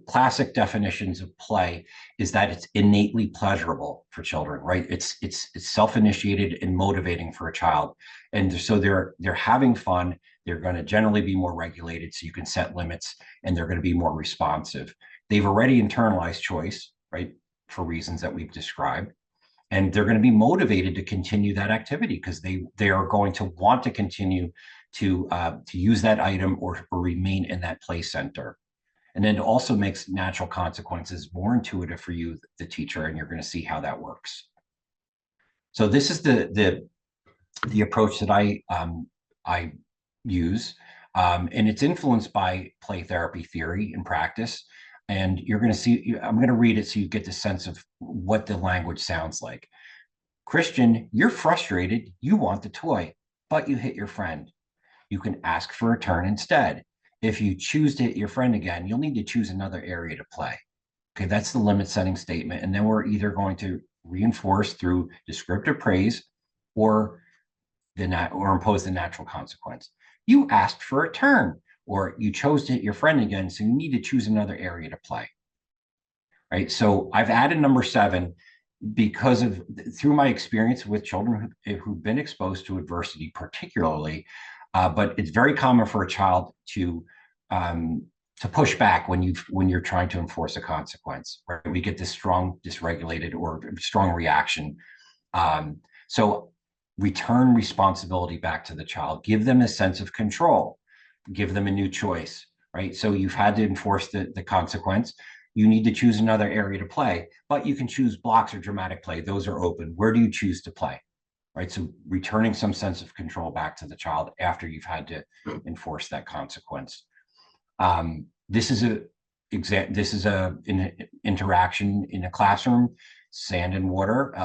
A: classic definitions of play is that it's innately pleasurable for children, right? It's self-initiated and motivating for a child. And so they're having fun. They're going to generally be more regulated, so you can set limits, and they're going to be more responsive. They've already internalized choice, right, for reasons that we've described. And they're going to be motivated to continue that activity because they are going to want to continue to use that item or remain in that play center. And then it also makes natural consequences more intuitive for you, the teacher, and you're going to see how that works. So this is the the approach that I use, and it's influenced by play therapy theory and practice. And you're going to see, I'm going to read it so you get the sense of what the language sounds like. Christian, you're frustrated. You want the toy, but you hit your friend. You can ask for a turn instead. If you choose to hit your friend again, you'll need to choose another area to play. Okay, that's the limit setting statement. And then we're either going to reinforce through descriptive praise or impose the natural consequence. You asked for a turn, or you chose to hit your friend again, so you need to choose another area to play. Right. So I've added number 7 because of through my experience with children who've been exposed to adversity, particularly, but it's very common for a child to push back when you're trying to enforce a consequence. Right? We get this strong dysregulated or strong reaction. So return responsibility back to the child. Give them a sense of control. Give them a new choice. Right. So you've had to enforce the consequence. You need to choose another area to play, but you can choose blocks or dramatic play. Those are open. Where do you choose to play? Right. So returning some sense of control back to the child after you've had to enforce that consequence. This is an interaction in a classroom, sand and water,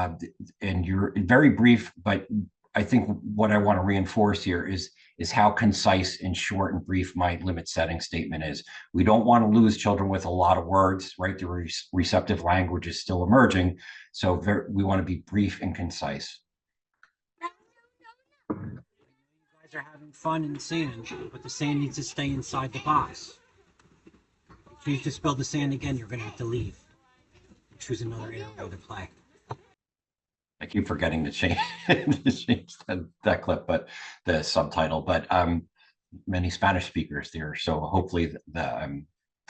A: and you're very brief, but I think what I want to reinforce here is how concise and short and brief my limit setting statement is. We don't want to lose children with a lot of words, right? The receptive language is still emerging. So we want to be brief and concise.
F: You guys are having fun in the sand, but the sand needs to stay inside the box. If you choose to spill the sand again, you're going to have to leave. Choose another area to play.
A: I keep forgetting to change, that clip, but the subtitle. But many Spanish speakers there, so hopefully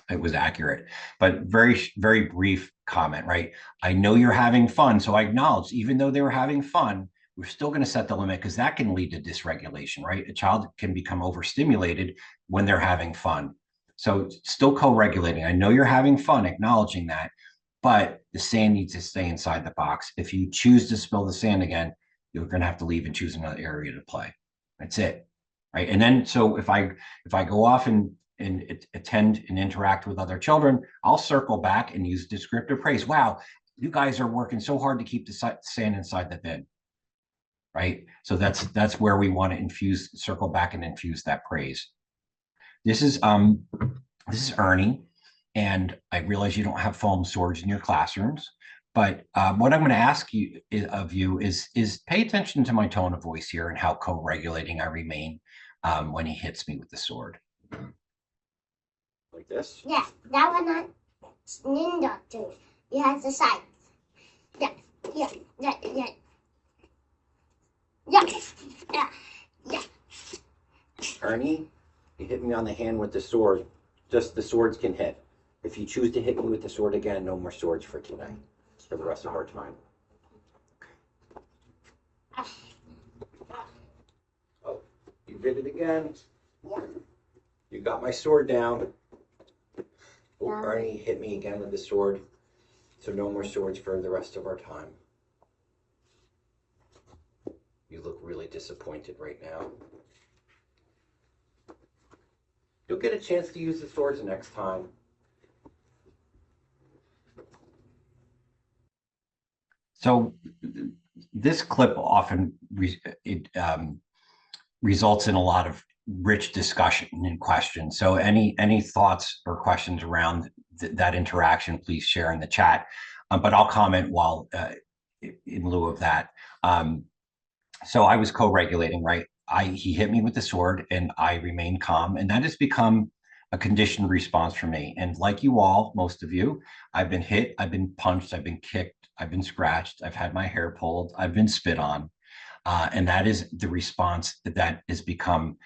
A: it was accurate. But very, very brief comment, right? I know you're having fun, so I acknowledge, even though they were having fun, we're still going to set the limit because that can lead to dysregulation, right? A child can become overstimulated when they're having fun. So still co-regulating. I know you're having fun, acknowledging that, but the sand needs to stay inside the box. If you choose to spill the sand again, you're going to have to leave and choose another area to play. That's it, right? And then, so if I go off and attend and interact with other children, I'll circle back and use descriptive praise. Wow, you guys are working so hard to keep the sand inside the bin, right? So that's where we want to circle back and infuse that praise. This is Ernie. And I realize you don't have foam swords in your classrooms, but what I'm going to ask of you is pay attention to my tone of voice here and how co-regulating I remain when he hits me with the sword. Like this?
C: Yeah, that one on Ninja too. He has the sides. Yeah.
A: Ernie, you hit me on the hand with the sword. Just the swords can hit. If you choose to hit me with the sword again, no more swords for tonight. For the rest of our time. Oh, you did it again.
C: Yeah.
A: You got my sword down. Oh,
C: Yeah.
A: Ernie hit me again with the sword. So no more swords for the rest of our time. You look really disappointed right now. You'll get a chance to use the swords next time. So this clip often results in a lot of rich discussion and questions. So any thoughts or questions around that interaction, please share in the chat. But I'll comment while in lieu of that. So I was co-regulating, right? He hit me with the sword and I remained calm, and that has become a conditioned response for me. And like you all, most of you, I've been hit, I've been punched, I've been kicked, I've been scratched, I've had my hair pulled, I've been spit on. And that is the response that has become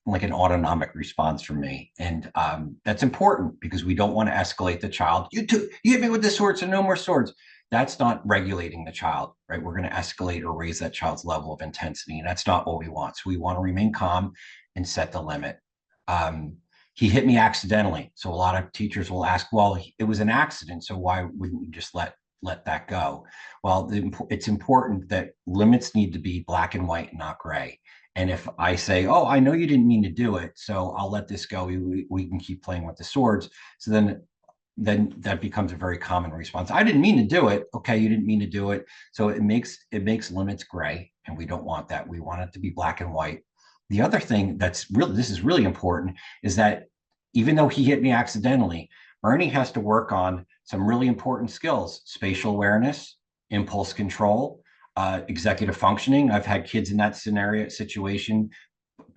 A: like an autonomic response for me. And that's important because we don't want to escalate the child. You hit me with the sword, so no more swords. That's not regulating the child, right? We're going to escalate or raise that child's level of intensity. And that's not what we want. So we want to remain calm and set the limit. He hit me accidentally. So a lot of teachers will ask, well, it was an accident, so why wouldn't you just let let that go. Well, it's important that limits need to be black and white, not gray. And if I say, oh, I know you didn't mean to do it, so I'll let this go. We can keep playing with the swords. So then that becomes a very common response. I didn't mean to do it. Okay, you didn't mean to do it. So it makes limits gray, and we don't want that. We want it to be black and white. The other thing that's really, this is really important, is that even though he hit me accidentally, Ernie has to work on some really important skills: spatial awareness, impulse control, executive functioning. I've had kids in that situation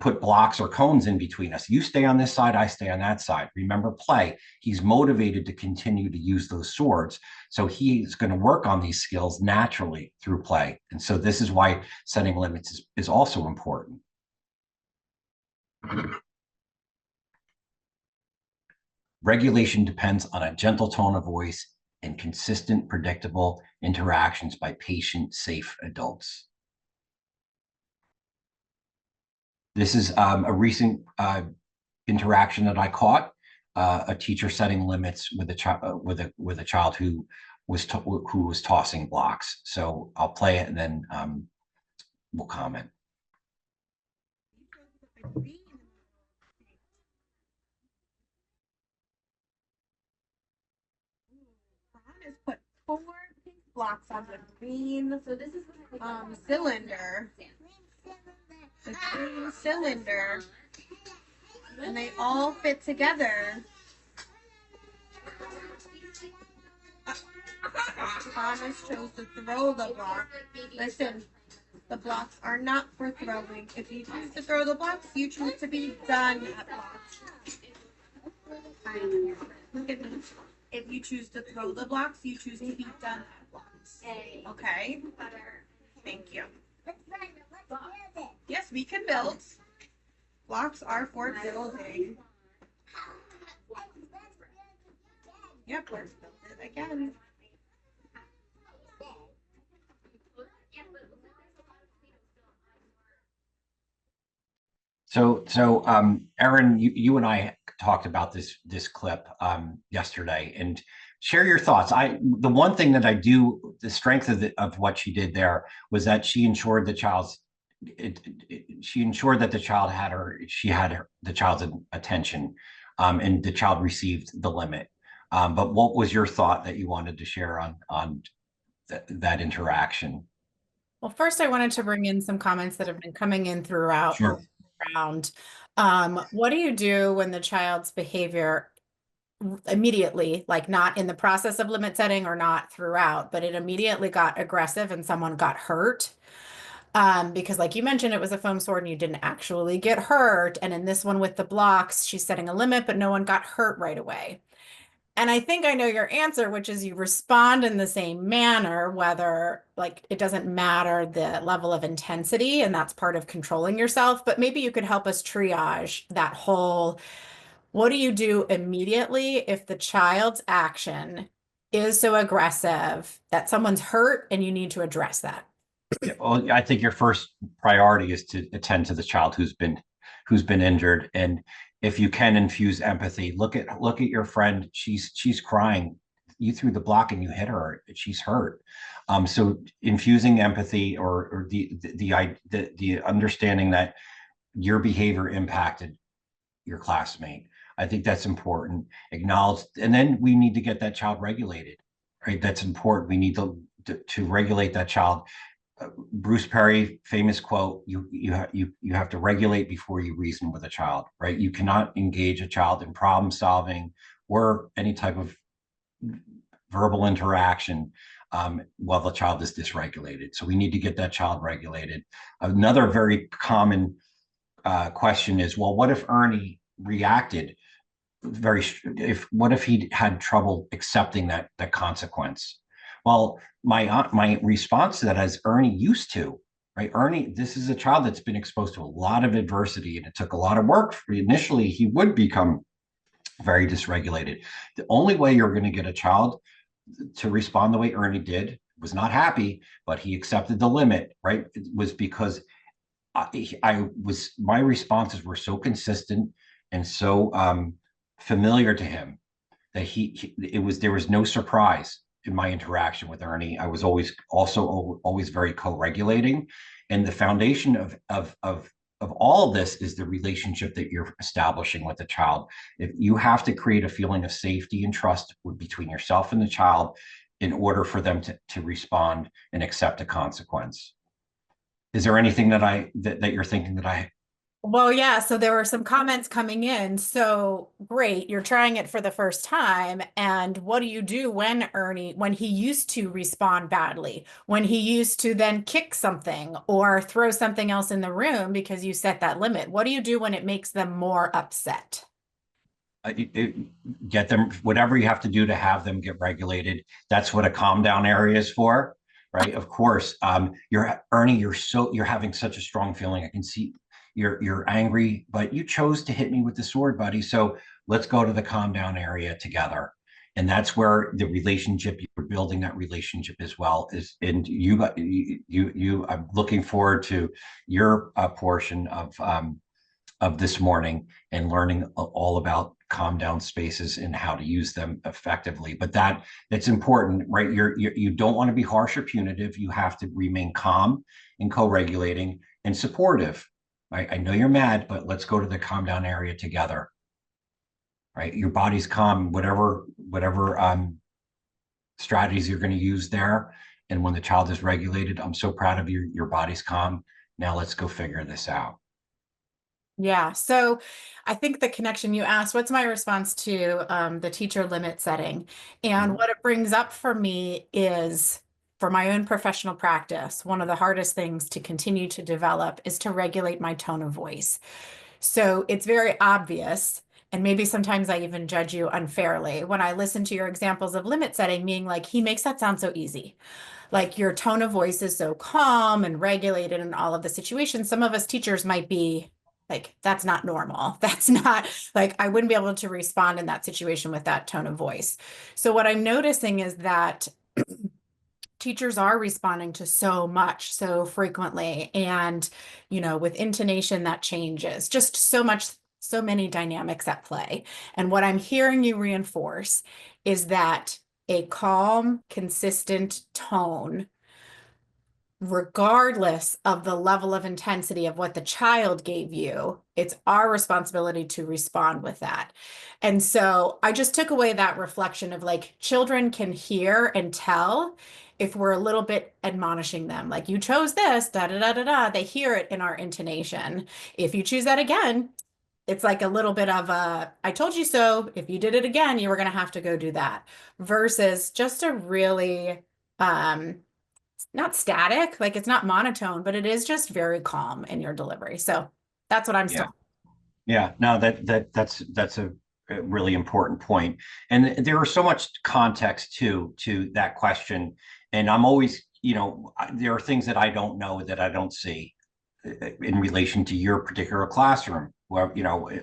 A: put blocks or cones in between us. You stay on this side, I stay on that side. Remember, play. He's motivated to continue to use those swords. So he's going to work on these skills naturally through play. And so this is why setting limits is also important. Regulation depends on a gentle tone of voice and consistent, predictable interactions by patient, safe adults. This is a recent interaction that I caught, a teacher setting limits with a child who was tossing blocks. So I'll play it and then we'll comment.
G: Put 4 pink blocks on the green cylinder. The green cylinder. And they all fit together. Thomas chose to throw the block. Listen, the blocks are not for throwing. If you choose to throw the blocks, you choose to be done at blocks. Look at me. If you choose to throw the blocks, you choose to be done at blocks. Okay? Thank you. Yes, we can build. Blocks are for building. Yep, let's build it again.
A: So Erin, you and I talked about this clip yesterday, and share your thoughts. The one thing that the strength of what she did there was that she ensured the child's had the child's attention, and the child received the limit. But what was your thought that you wanted to share on that interaction?
B: Well, first I wanted to bring in some comments that have been coming in throughout.
A: Sure.
B: Around what do you do when the child's behavior immediately, like not in the process of limit setting or not throughout, but it immediately got aggressive and someone got hurt? Because like you mentioned, it was a foam sword and you didn't actually get hurt. And in this one with the blocks, she's setting a limit, but no one got hurt right away. And I think I know your answer, which is you respond in the same manner, whether like it doesn't matter the level of intensity, and that's part of controlling yourself. But maybe you could help us triage that whole, what do you do immediately if the child's action is so aggressive that someone's hurt and you need to address that?
A: Yeah, well, I think your first priority is to attend to the child who's been injured, and if you can infuse empathy, look at your friend. She's crying. You threw the block and you hit her. She's hurt. So infusing empathy or the understanding that your behavior impacted your classmate. I think that's important. Acknowledge, and then we need to get that child regulated. Right, that's important. We need to regulate that child. Bruce Perry, famous quote: "You have to regulate before you reason with a child." Right? You cannot engage a child in problem solving or any type of verbal interaction while the child is dysregulated. So we need to get that child regulated. Another very common question is, well, what if Ernie reacted what if he had trouble accepting that consequence? Well, my response to that is Ernie used to, right? Ernie, this is a child that's been exposed to a lot of adversity, and it took a lot of work. Initially, he would become very dysregulated. The only way you're going to get a child to respond the way Ernie did, was not happy, but he accepted the limit, right? It was because my responses were so consistent and so familiar to him that there was no surprise. in my interaction with Ernie, I was always very co-regulating, and the foundation of all of this is the relationship that you're establishing with the child. If you have to create a feeling of safety and trust between yourself and the child in order for them to respond and accept a consequence. Is there anything that you're thinking that I?
B: Well, yeah, so there were some comments coming in. So great, you're trying it for the first time. And what do you do when when he used to respond badly, when he used to then kick something or throw something else in the room because you set that limit? What do you do when it makes them more upset?
A: Get them whatever you have to do to have them get regulated. That's what a calm down area is for, right? Of course, you're Ernie. You're having such a strong feeling. I can see you're angry, but you chose to hit me with the sword, buddy. So let's go to the calm down area together. And that's where the relationship, you're building that relationship as well is, and I'm looking forward to your portion of this morning and learning all about calm down spaces and how to use them effectively. But that's important, right? You don't want to be harsh or punitive. You have to remain calm and co-regulating and supportive. Right? I know you're mad, but let's go to the calm down area together. Right? Your body's calm, whatever strategies you're going to use there. And when the child is regulated, I'm so proud of you. Your body's calm. Now let's go figure this out.
B: Yeah, so I think the connection you asked, what's my response to the teacher limit setting? And what it brings up for me is, for my own professional practice, one of the hardest things to continue to develop is to regulate my tone of voice. So it's very obvious, and maybe sometimes I even judge you unfairly when I listen to your examples of limit setting, being like, he makes that sound so easy. Like your tone of voice is so calm and regulated in all of the situations. Some of us teachers might be like, that's not normal. That's not like, I wouldn't be able to respond in that situation with that tone of voice. So what I'm noticing is that teachers are responding to so much so frequently, and with intonation that changes, just so many dynamics at play. And what I'm hearing you reinforce is that a calm, consistent tone, regardless of the level of intensity of what the child gave you, it's our responsibility to respond with that. And so I just took away that reflection of like, children can hear and tell if we're a little bit admonishing them, like, you chose this, da da da da da. They hear it in our intonation. If you choose that again, it's like a little bit of a, I told you so. If you did it again, you were going to have to go do that, versus just a really, not static, like it's not monotone, but it is just very calm in your delivery. So that's what I'm
A: Yeah.
B: still.
A: Yeah, no, that's a really important point. And there is so much context to that question. And I'm always, there are things that I don't know that I don't see in relation to your particular classroom, where,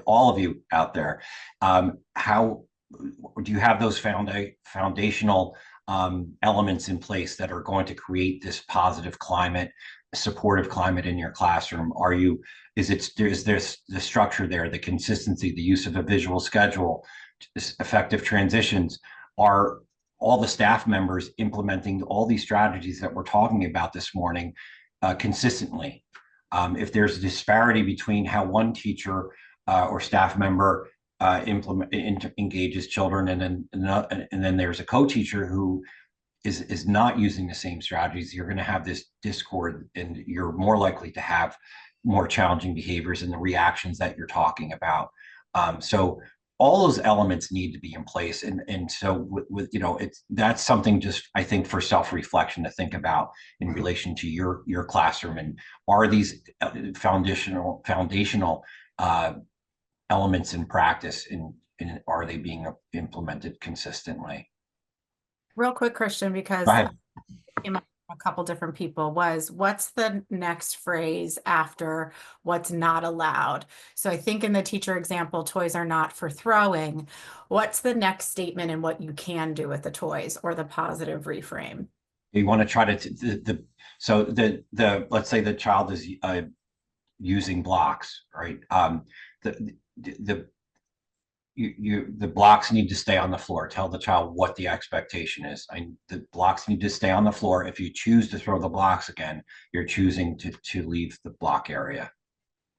A: all of you out there. How do you have those foundational elements in place that are going to create this positive climate, supportive climate in your classroom? Is there's the structure there, the consistency, the use of a visual schedule, effective transitions? Are all the staff members implementing all these strategies that we're talking about this morning consistently? If there's a disparity between how one teacher or staff member engages children, and then there's a co-teacher who is not using the same strategies, you're going to have this discord, and you're more likely to have more challenging behaviors and the reactions that you're talking about. So all those elements need to be in place, and so that's something, just I think, for self-reflection to think about in relation to your classroom. And are these foundational elements in practice, and are they being implemented consistently?
B: Real quick, Christian, because
A: Go ahead.
B: a couple different people, was what's the next phrase after what's not allowed? So I think in the teacher example, toys are not for throwing. What's the next statement in what you can do with the toys, or the positive reframe?
A: You want to try to let's say the child is using blocks, right? the blocks need to stay on the floor. Tell the child what the expectation is. The blocks need to stay on the floor. If you choose to throw the blocks again, you're choosing to leave the block area,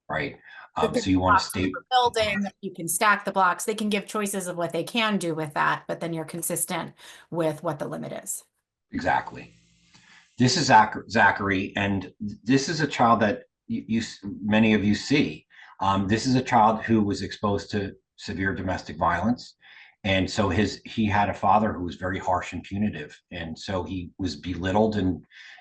A: right? So you want to stay
B: building, you can stack the blocks. They can give choices of what they can do with that, but then you're consistent with what the limit is.
A: exactly. This is Zachary, and this is a child that many of you see. This is a child who was exposed to severe domestic violence, and so he had a father who was very harsh and punitive, and so he was belittled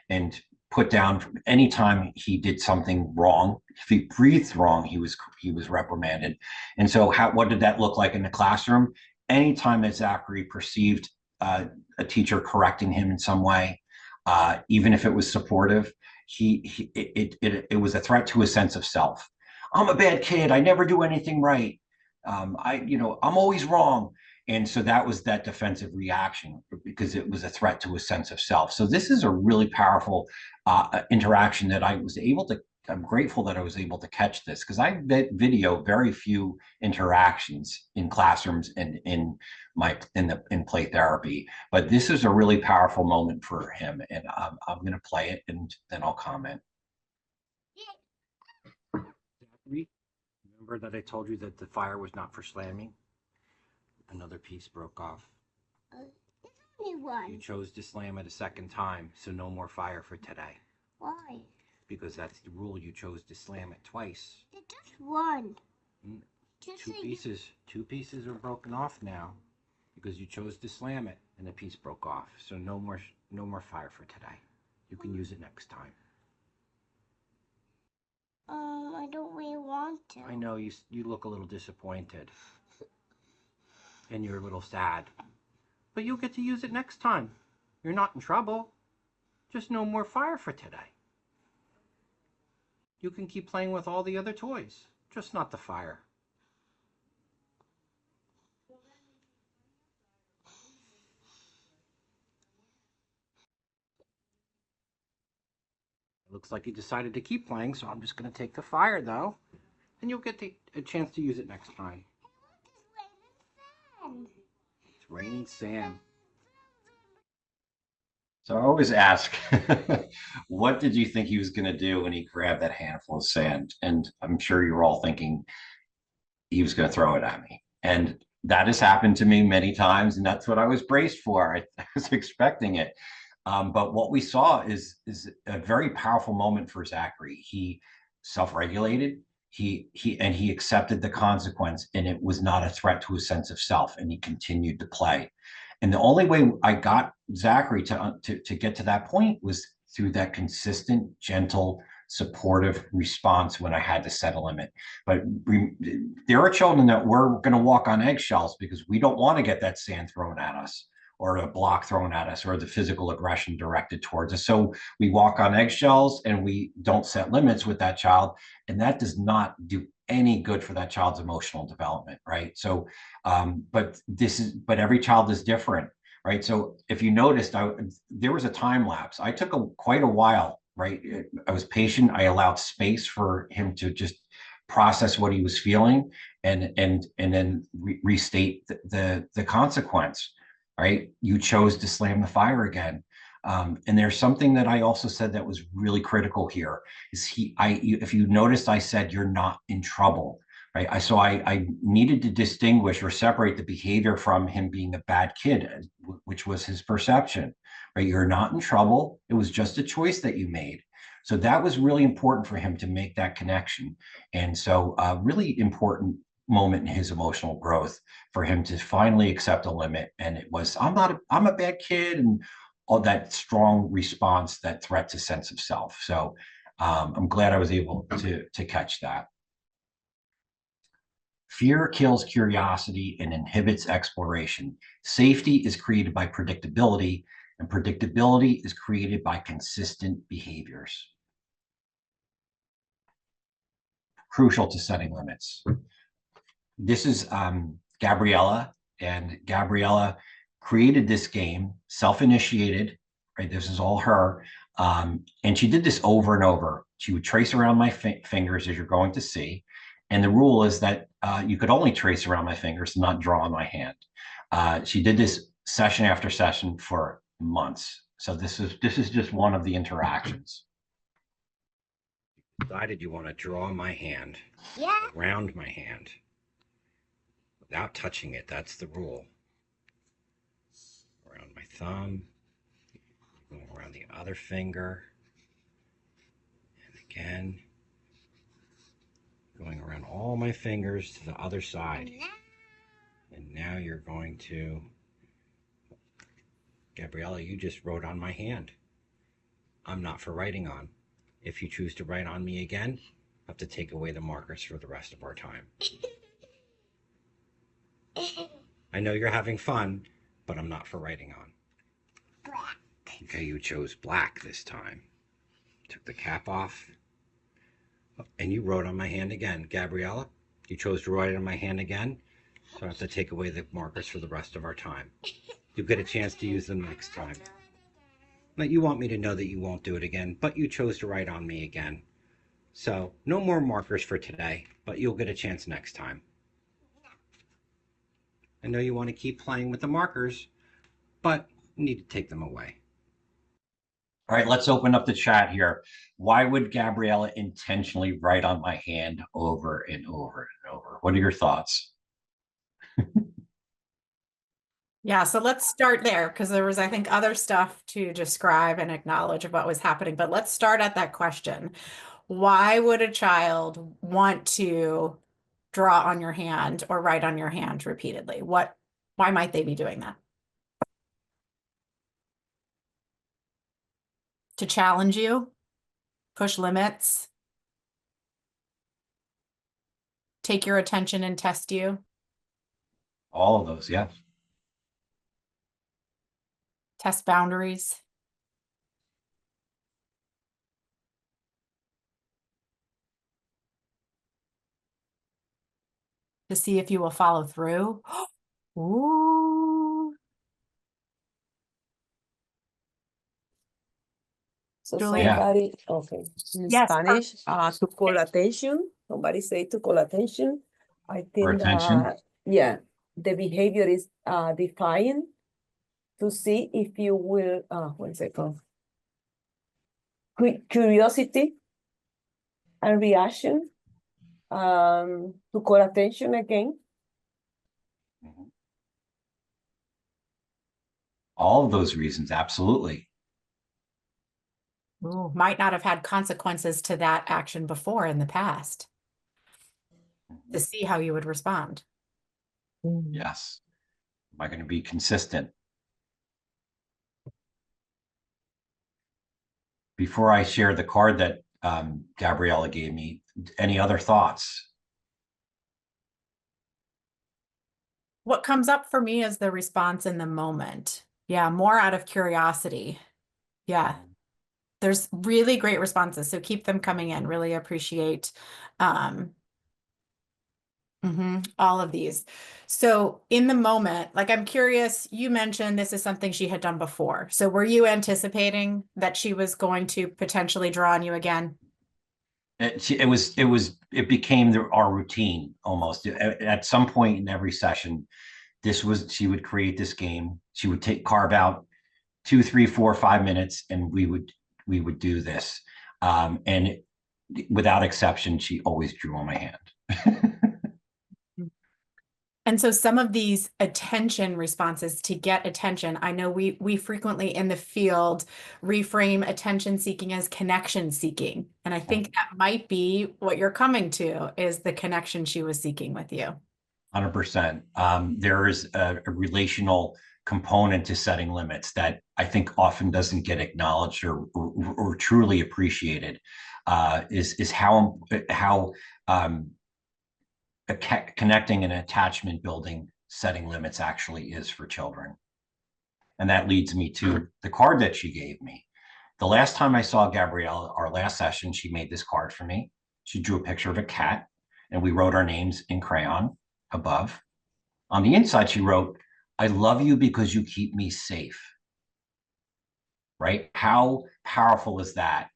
A: and put down anytime he did something wrong. If he breathed wrong, he was reprimanded. And so what did that look like in the classroom? Anytime that Zachary perceived a teacher correcting him in some way, even if it was supportive, it was a threat to his sense of self. I'm a bad kid. I never do anything right. I'm always wrong. And so that was that defensive reaction because it was a threat to his sense of self. So this is a really powerful interaction that I'm grateful that I was able to catch this because I video very few interactions in classrooms and in play therapy, but this is a really powerful moment for him, and I'm going to play it and then I'll comment.
F: Zachary, remember that I told you that the fire was not for slamming? Another piece broke off.
C: Only one.
F: You chose to slam it a second time, so no more fire for today.
C: Why?
F: Because that's the rule. You chose to slam it twice.
C: Just one.
F: Two pieces are broken off now because you chose to slam it and the piece broke off. So no more fire for today. You can use it next time.
C: I don't really want to.
F: I know you look a little disappointed and you're a little sad, but you'll get to use it next time. You're not in trouble. Just no more fire for today. You can keep playing with all the other toys, just not the fire. It looks like you decided to keep playing, so I'm just going to take the fire, though, and you'll get a chance to use it next time. It's raining sand.
A: So I always ask, what did you think he was going to do when he grabbed that handful of sand? And I'm sure you're all thinking he was going to throw it at me. And that has happened to me many times, and that's what I was braced for. I was expecting it. But what we saw is a very powerful moment for Zachary. He self-regulated. He accepted the consequence, and it was not a threat to his sense of self, and he continued to play. And the only way I got Zachary to get to that point was through that consistent, gentle, supportive response when I had to set a limit. But there are children that we're going to walk on eggshells because we don't want to get that sand thrown at us or a block thrown at us or the physical aggression directed towards us. So we walk on eggshells and we don't set limits with that child. And that does not do any good for that child's emotional development, right? So, but every child is different, right? So if you noticed, there was a time lapse. I took quite a while, right? I was patient. I allowed space for him to just process what he was feeling and then restate the consequence, right? You chose to slam the fire again. And there's something that I also said that was really critical here is if you noticed, I said, you're not in trouble, right? I needed to distinguish or separate the behavior from him being a bad kid, which was his perception, right? You're not in trouble. It was just a choice that you made. So that was really important for him to make that connection. And so really important moment in his emotional growth for him to finally accept a limit. And it was, I'm a bad kid, and all that strong response, that threat to sense of self. So I'm glad I was able to catch that. Fear kills curiosity and inhibits exploration. Safety is created by predictability, and predictability is created by consistent behaviors. Crucial to setting limits. This is Gabriella, and Gabriella created this game, self-initiated, right? This is all her. And she did this over and over. She would trace around my fingers, as you're going to see. And the rule is that you could only trace around my fingers, not draw on my hand. She did this session after session for months. So this is just one of the interactions.
D: Decided you want to draw my hand,
C: Yeah.
D: around my hand, without touching it. That's the rule. Around my thumb, going around the other finger, and again, going around all my fingers to the other side. And now you're going to, Gabriella, you just wrote on my hand. I'm not for writing on. If you choose to write on me again, I have to take away the markers for the rest of our time. I know you're having fun, but I'm not for writing on.
C: Black.
D: Okay, you chose black this time. Took the cap off. And you wrote on my hand again. Gabriella, you chose to write on my hand again, so I have to take away the markers for the rest of our time. You'll get a chance to use them next time. But you want me to know that you won't do it again, but you chose to write on me again. So no more markers for today, but you'll get a chance next time. I know you want to keep playing with the markers, but you need to take them away.
A: All right, let's open up the chat here. Why would Gabriella intentionally write on my hand over and over and over? What are your thoughts?
B: Yeah, so let's start there because there was, I think, other stuff to describe and acknowledge of what was happening. But let's start at that question. Why would a child want to draw on your hand or write on your hand repeatedly? Why might they be doing that? To challenge you, push limits, take your attention and test you,
A: All of those, yes.
B: test boundaries. To see if you will follow through. Ooh.
H: So
B: Julia?
H: somebody, okay, in
B: Yes,
H: Spanish, to call attention, somebody say to call attention. I
A: Or
H: think
A: attention.
H: that, yeah, the behavior is defiant to see if you will, one second. Curiosity and reaction, to call attention again.
A: Mhm. All of those reasons, absolutely.
B: Ooh, might not have had consequences to that action before in the past to see how you would respond.
A: Yes. Am I going to be consistent? Before I share the card that Gabriella gave me, any other thoughts?
B: What comes up for me is the response in the moment. Yeah, more out of curiosity. Yeah, there's really great responses. So keep them coming in. Really appreciate all of these. So in the moment, like I'm curious, you mentioned this is something she had done before. So were you anticipating that she was going to potentially draw on you again?
A: It became our routine almost. At some point in every session, she would create this game. She would carve out 2, 3, 4, 5 minutes, and we would do this. And without exception, she always drew on my hand.
B: And so some of these attention responses to get attention, I know we frequently in the field reframe attention seeking as connection seeking. And I think that might be what you're coming to is the connection she was seeking with you.
A: 100%. There is a relational component to setting limits that I think often doesn't get acknowledged or truly appreciated. Is how connecting and attachment building setting limits actually is for children. And that leads me to the card that she gave me. The last time I saw Gabriella, our last session, she made this card for me. She drew a picture of a cat, and we wrote our names in crayon above. On the inside, she wrote, "I love you because you keep me safe." Right? How powerful is that?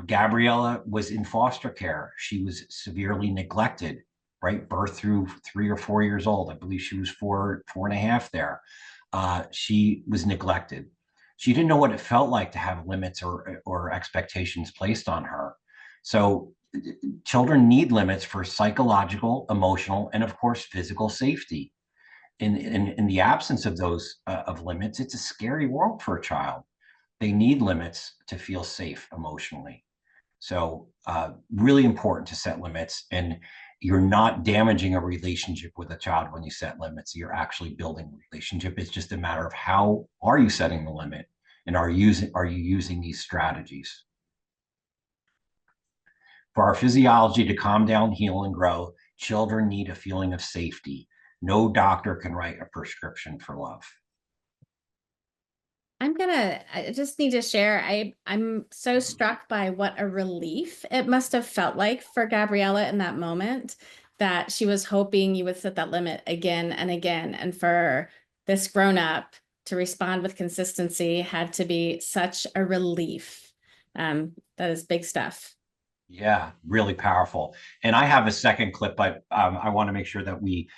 A: Gabriella was in foster care. She was severely neglected right? Birth through 3 or 4 years old. I believe she was 4.5 there. She was neglected. She didn't know what it felt like to have limits or expectations placed on her. So children need limits for psychological, emotional, and of course, physical safety. In the absence of those of limits, it's a scary world for a child. They need limits to feel safe emotionally. So really important to set limits, and you're not damaging a relationship with a child when you set limits. You're actually building a relationship. It's just a matter of how are you setting the limit, and are you using these strategies? For our physiology to calm down, heal, and grow, children need a feeling of safety. No doctor can write a prescription for love.
I: I just need to share. I'm so struck by what a relief it must have felt like for Gabriella in that moment, that she was hoping you would set that limit again and again. And for this grown up to respond with consistency had to be such a relief. That is big stuff.
A: Yeah, really powerful. And I have a second clip, but I want to make sure that we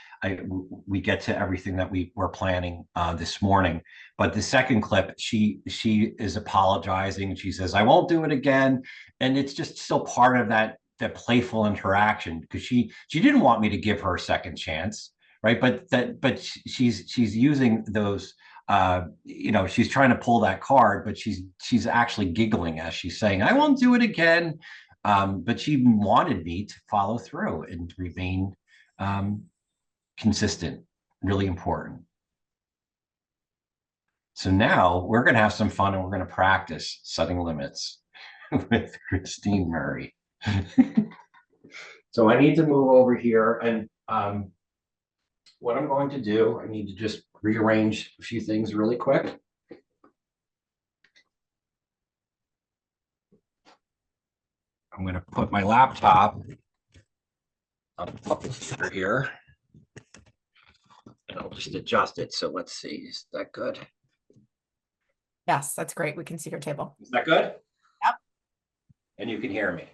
A: get to everything that we were planning this morning. But the second clip, she is apologizing. She says, "I won't do it again," and it's just still part of that playful interaction, because she didn't want me to give her a second chance, right? But she's using those. She's trying to pull that card, but she's actually giggling as she's saying, "I won't do it again." But she wanted me to follow through and remain consistent, really important. So now we're going to have some fun, and we're going to practice setting limits with Christine Murray. So I need to move over here, and what I'm going to do, I need to just rearrange a few things really quick. I'm going to put my laptop up here, and I'll just adjust it. So let's see, is that good?
B: Yes, that's great. We can see your table.
A: Is that good?
B: Yep.
A: And you can hear me.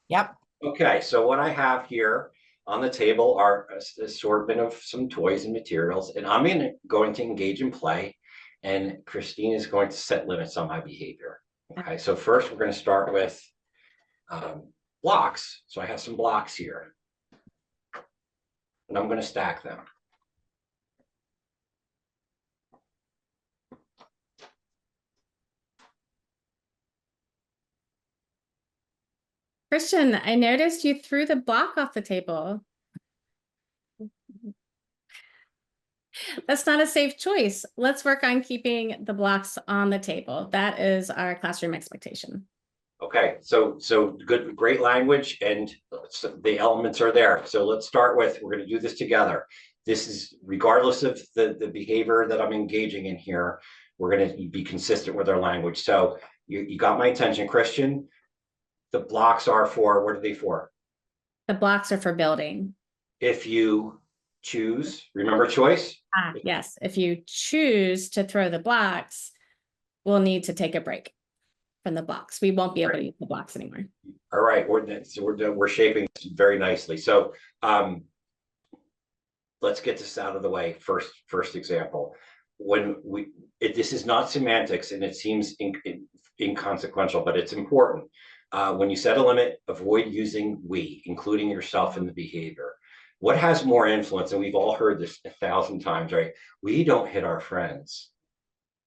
B: Yep.
A: Okay, so what I have here on the table are an assortment of some toys and materials, and I'm going to engage in play, and Christine is going to set limits on my behavior. Okay, so first we're going to start with blocks. So I have some blocks here, and I'm going to stack them.
I: Christian, I noticed you threw the block off the table. That's not a safe choice. Let's work on keeping the blocks on the table. That is our classroom expectation.
A: Okay, so good, great language, and the elements are there. So let's start with, we're going to do this together. This is regardless of the behavior that I'm engaging in here, we're going to be consistent with our language. So you got my attention, Christian. The blocks are for, what are they for?
I: The blocks are for building.
A: If you choose, remember choice?
I: Yes, if you choose to throw the blocks, we'll need to take a break from the blocks. We won't be able to use the blocks anymore.
A: All right, we're shaping this very nicely. So let's get this out of the way. First example. This is not semantics, and it seems inconsequential, but it's important. When you set a limit, avoid using we, including yourself in the behavior. What has more influence? And we've all heard this 1,000 times, right? We don't hit our friends,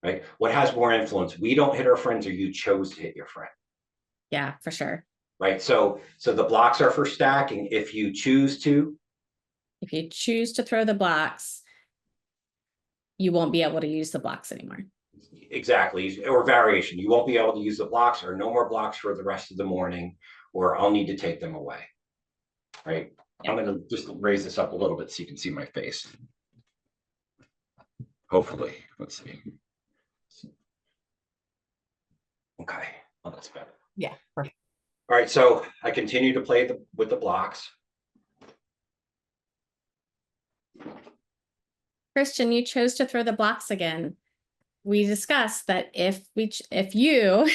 A: right? What has more influence? We don't hit our friends, or you chose to hit your friend.
I: Yeah, for sure.
A: Right. So the blocks are for stacking. If you choose to
I: throw the blocks, you won't be able to use the blocks anymore.
A: Exactly. Or variation. You won't be able to use the blocks, or no more blocks for the rest of the morning, or I'll need to take them away. Right. Yeah. I'm going to just raise this up a little bit so you can see my face. Hopefully. Let's see. Okay. Well, that's better.
B: Yeah. Perfect.
A: All right. So I continue to play with the blocks.
I: Christian, you chose to throw the blocks again. We discussed that if you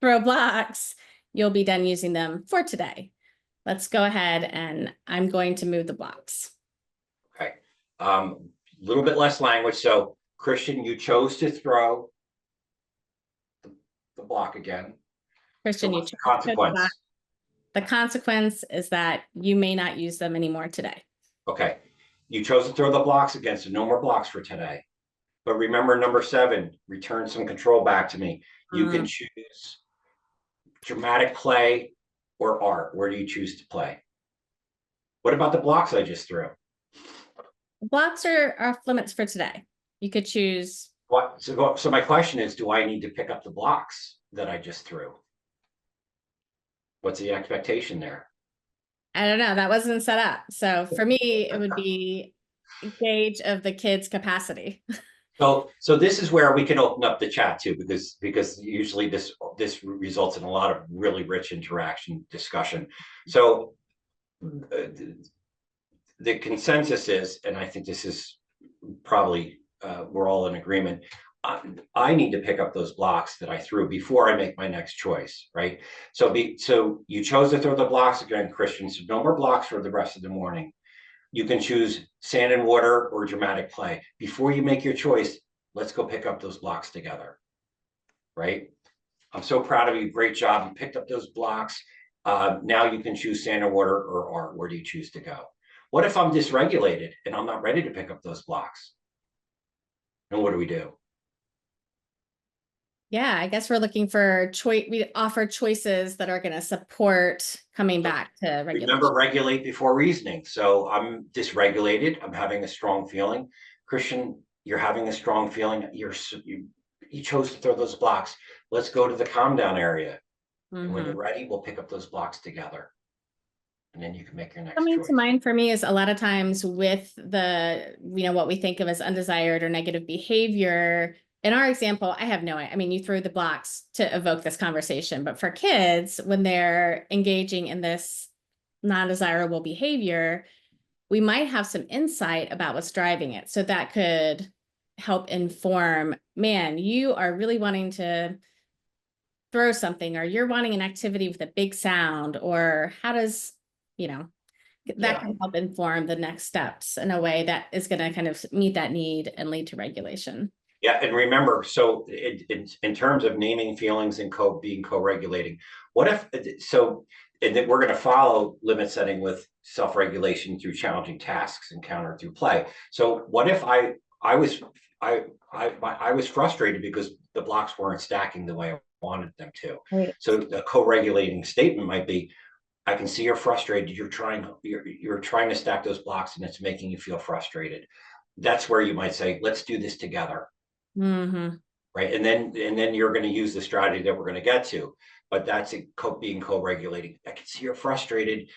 I: throw blocks, you'll be done using them for today. let's go ahead and I'm going to move the blocks.
A: Okay. Little bit less language. So Christian, you chose to throw the block again.
I: Christian,
A: So
I: you
A: what's the
I: chose to throw the
A: consequence?
I: block. The consequence is that you may not use them anymore today.
A: Okay. You chose to throw the blocks again, so no more blocks for today. But remember number 7, return some control back to me. You can choose dramatic play or art. Where do you choose to play? What about the blocks I just threw?
I: Blocks are off limits for today. You could choose.
A: What? So my question is, do I need to pick up the blocks that I just threw? What's the expectation there?
I: I don't know. That wasn't set up. So for me, it would be a gauge of the kid's capacity.
A: So this is where we can open up the chat too, because usually this results in a lot of really rich interaction discussion. So the consensus is, and I think this is probably we're all in agreement. I need to pick up those blocks that I threw before I make my next choice, right? So you chose to throw the blocks again, Christian. So no more blocks for the rest of the morning. You can choose sand and water or dramatic play. Before you make your choice, let's go pick up those blocks together, right? I'm so proud of you. Great job. You picked up those blocks. Now you can choose sand and water or art. Where do you choose to go? What if I'm dysregulated and I'm not ready to pick up those blocks? And what do we do?
I: Yeah, I guess we're looking for choice. We offer choices that are going to support coming back to regulation.
A: Remember, regulate before reasoning. So I'm dysregulated. I'm having a strong feeling. Christian, you're having a strong feeling. You chose to throw those blocks. Let's go to the calm down area. And when you're ready, we'll pick up those blocks together. And then you can make your next
I: Coming
A: choice.
I: to mind for me is a lot of times with the, what we think of as undesired or negative behavior. In our example, I have no idea. I mean, you threw the blocks to evoke this conversation, but for kids, when they're engaging in this non-desirable behavior, we might have some insight about what's driving it. So that could help inform, man, you are really wanting to throw something, or you're wanting an activity with a big sound, or how does, that can help inform the next steps in a way that is going to kind of meet that need and lead to regulation.
A: Yeah, and remember, so in terms of naming feelings and being co-regulating, what if, and then we're going to follow limit setting with self-regulation through challenging tasks and counter through play. So what if I was frustrated because the blocks weren't stacking the way I wanted them to. Right. So the co-regulating statement might be, I can see you're frustrated. You're trying to stack those blocks and it's making you feel frustrated. That's where you might say, let's do this together. Right. And then you're going to use the strategy that we're going to get to, but that's being co-regulating. I can see you're frustrated,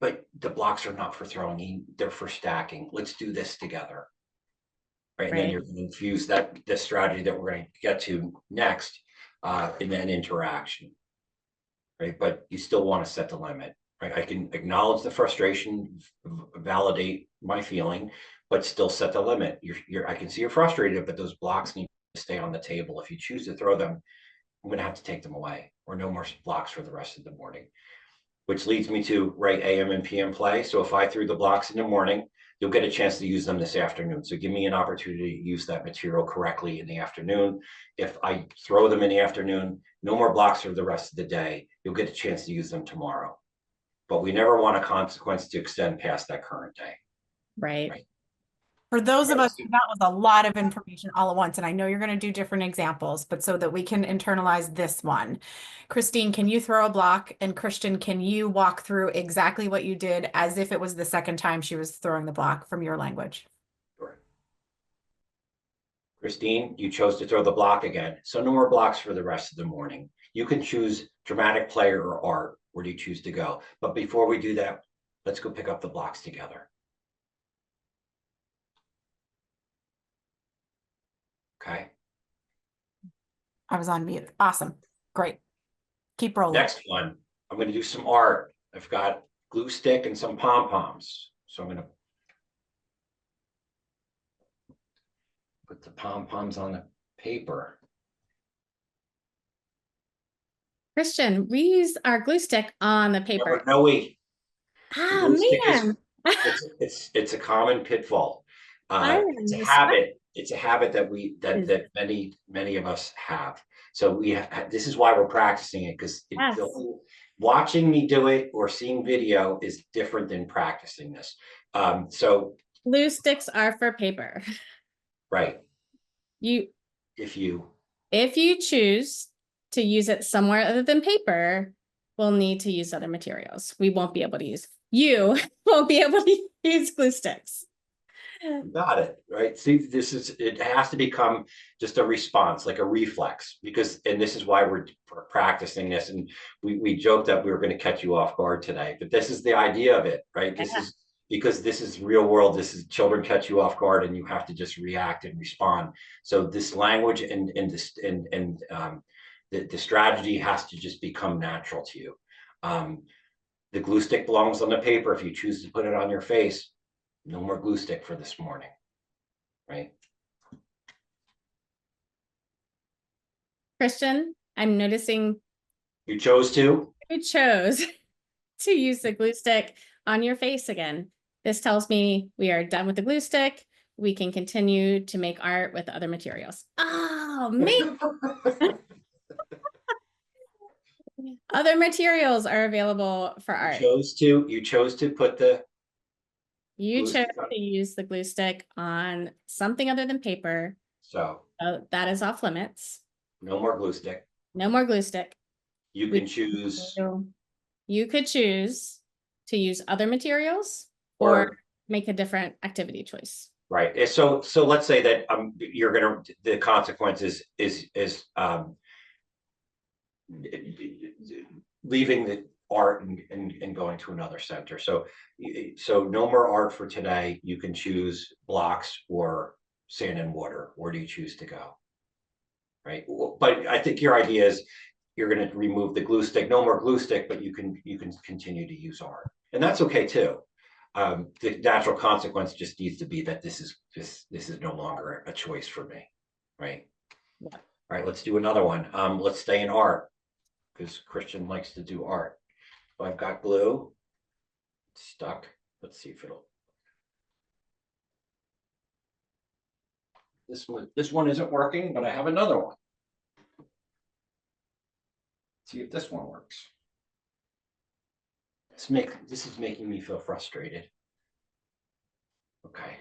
A: but the blocks are not for throwing, they're for stacking. Let's do this together. Right. And then you're going to infuse the strategy that we're going to get to next in an interaction. Right. But you still want to set the limit. Right. I can acknowledge the frustration, validate my feeling, but still set the limit. I can see you're frustrated, but those blocks need to stay on the table. If you choose to throw them, I'm going to have to take them away, or no more blocks for the rest of the morning. Which leads me to AM and PM play. So if I threw the blocks in the morning, you'll get a chance to use them this afternoon. So give me an opportunity to use that material correctly in the afternoon. If I throw them in the afternoon, no more blocks for the rest of the day. You'll get a chance to use them tomorrow. But we never want a consequence to extend past that current day.
I: Right.
B: For those of us, that was a lot of information all at once, and I know you're going to do different examples, but so that we can internalize this one. Christine, can you throw a block? And Christian, can you walk through exactly what you did as if it was the second time she was throwing the block from your language?
A: Sure. Christine, you chose to throw the block again, so no more blocks for the rest of the morning. You can choose dramatic play or art. Where do you choose to go? But before we do that, let's go pick up the blocks together. Okay.
B: I was on mute. Awesome. Great. Keep rolling.
A: Next one, I'm going to do some art. I've got glue stick and some pom-poms. So I'm going to put the pom-poms on the paper.
I: Christian, we use our glue stick on the paper.
A: No, wait.
B: Ah,
A: Glue stick is
B: man.
A: it's a common pitfall. It's a
B: Irons.
A: habit. It's a habit that that many of us have. So this is why we're practicing it, because
B: Yes.
A: watching me do it or seeing video is different than practicing this. So
I: Glue sticks are for paper.
A: right,
I: You,
A: if you
I: if you choose to use it somewhere other than paper, we'll need to use other materials. We won't be able to use, you won't be able to use glue sticks.
A: got it, right? See, it has to become just a response, like a reflex, and this is why we're practicing this. And we joked that we were going to catch you off guard today, but this is the idea of it, right? This is because this is real world. This is children catch you off guard and you have to just react and respond. So this language and the strategy has to just become natural to you. The glue stick belongs on the paper. If you choose to put it on your face, no more glue stick for this morning, right?
I: Christian, I'm noticing
A: You chose to?
I: you chose to use the glue stick on your face again. This tells me we are done with the glue stick. We can continue to make art with other materials. Oh, man. Other materials are available for art.
A: You chose to put the
I: You
A: glue
I: chose
A: stick on.
I: to use the glue stick on something other than paper.
A: So
I: That is off limits.
A: no more glue stick.
I: No more glue stick.
A: You can choose
I: You could choose to use other materials or make a different activity choice.
A: right. So let's say that the consequences is leaving the art and going to another center. So no more art for today. You can choose blocks or sand and water. Where do you choose to go? Right. But I think your idea is you're going to remove the glue stick. No more glue stick, but you can continue to use art, and that's okay too. The natural consequence just needs to be that this is no longer a choice for me, right? Yeah. All right, let's do another one. Let's stay in art because Christian likes to do art. So I've got glue. It's stuck. Let's see if it'll. This one isn't working, but I have another one. Let's see if this one works. This is making me feel frustrated. Okay.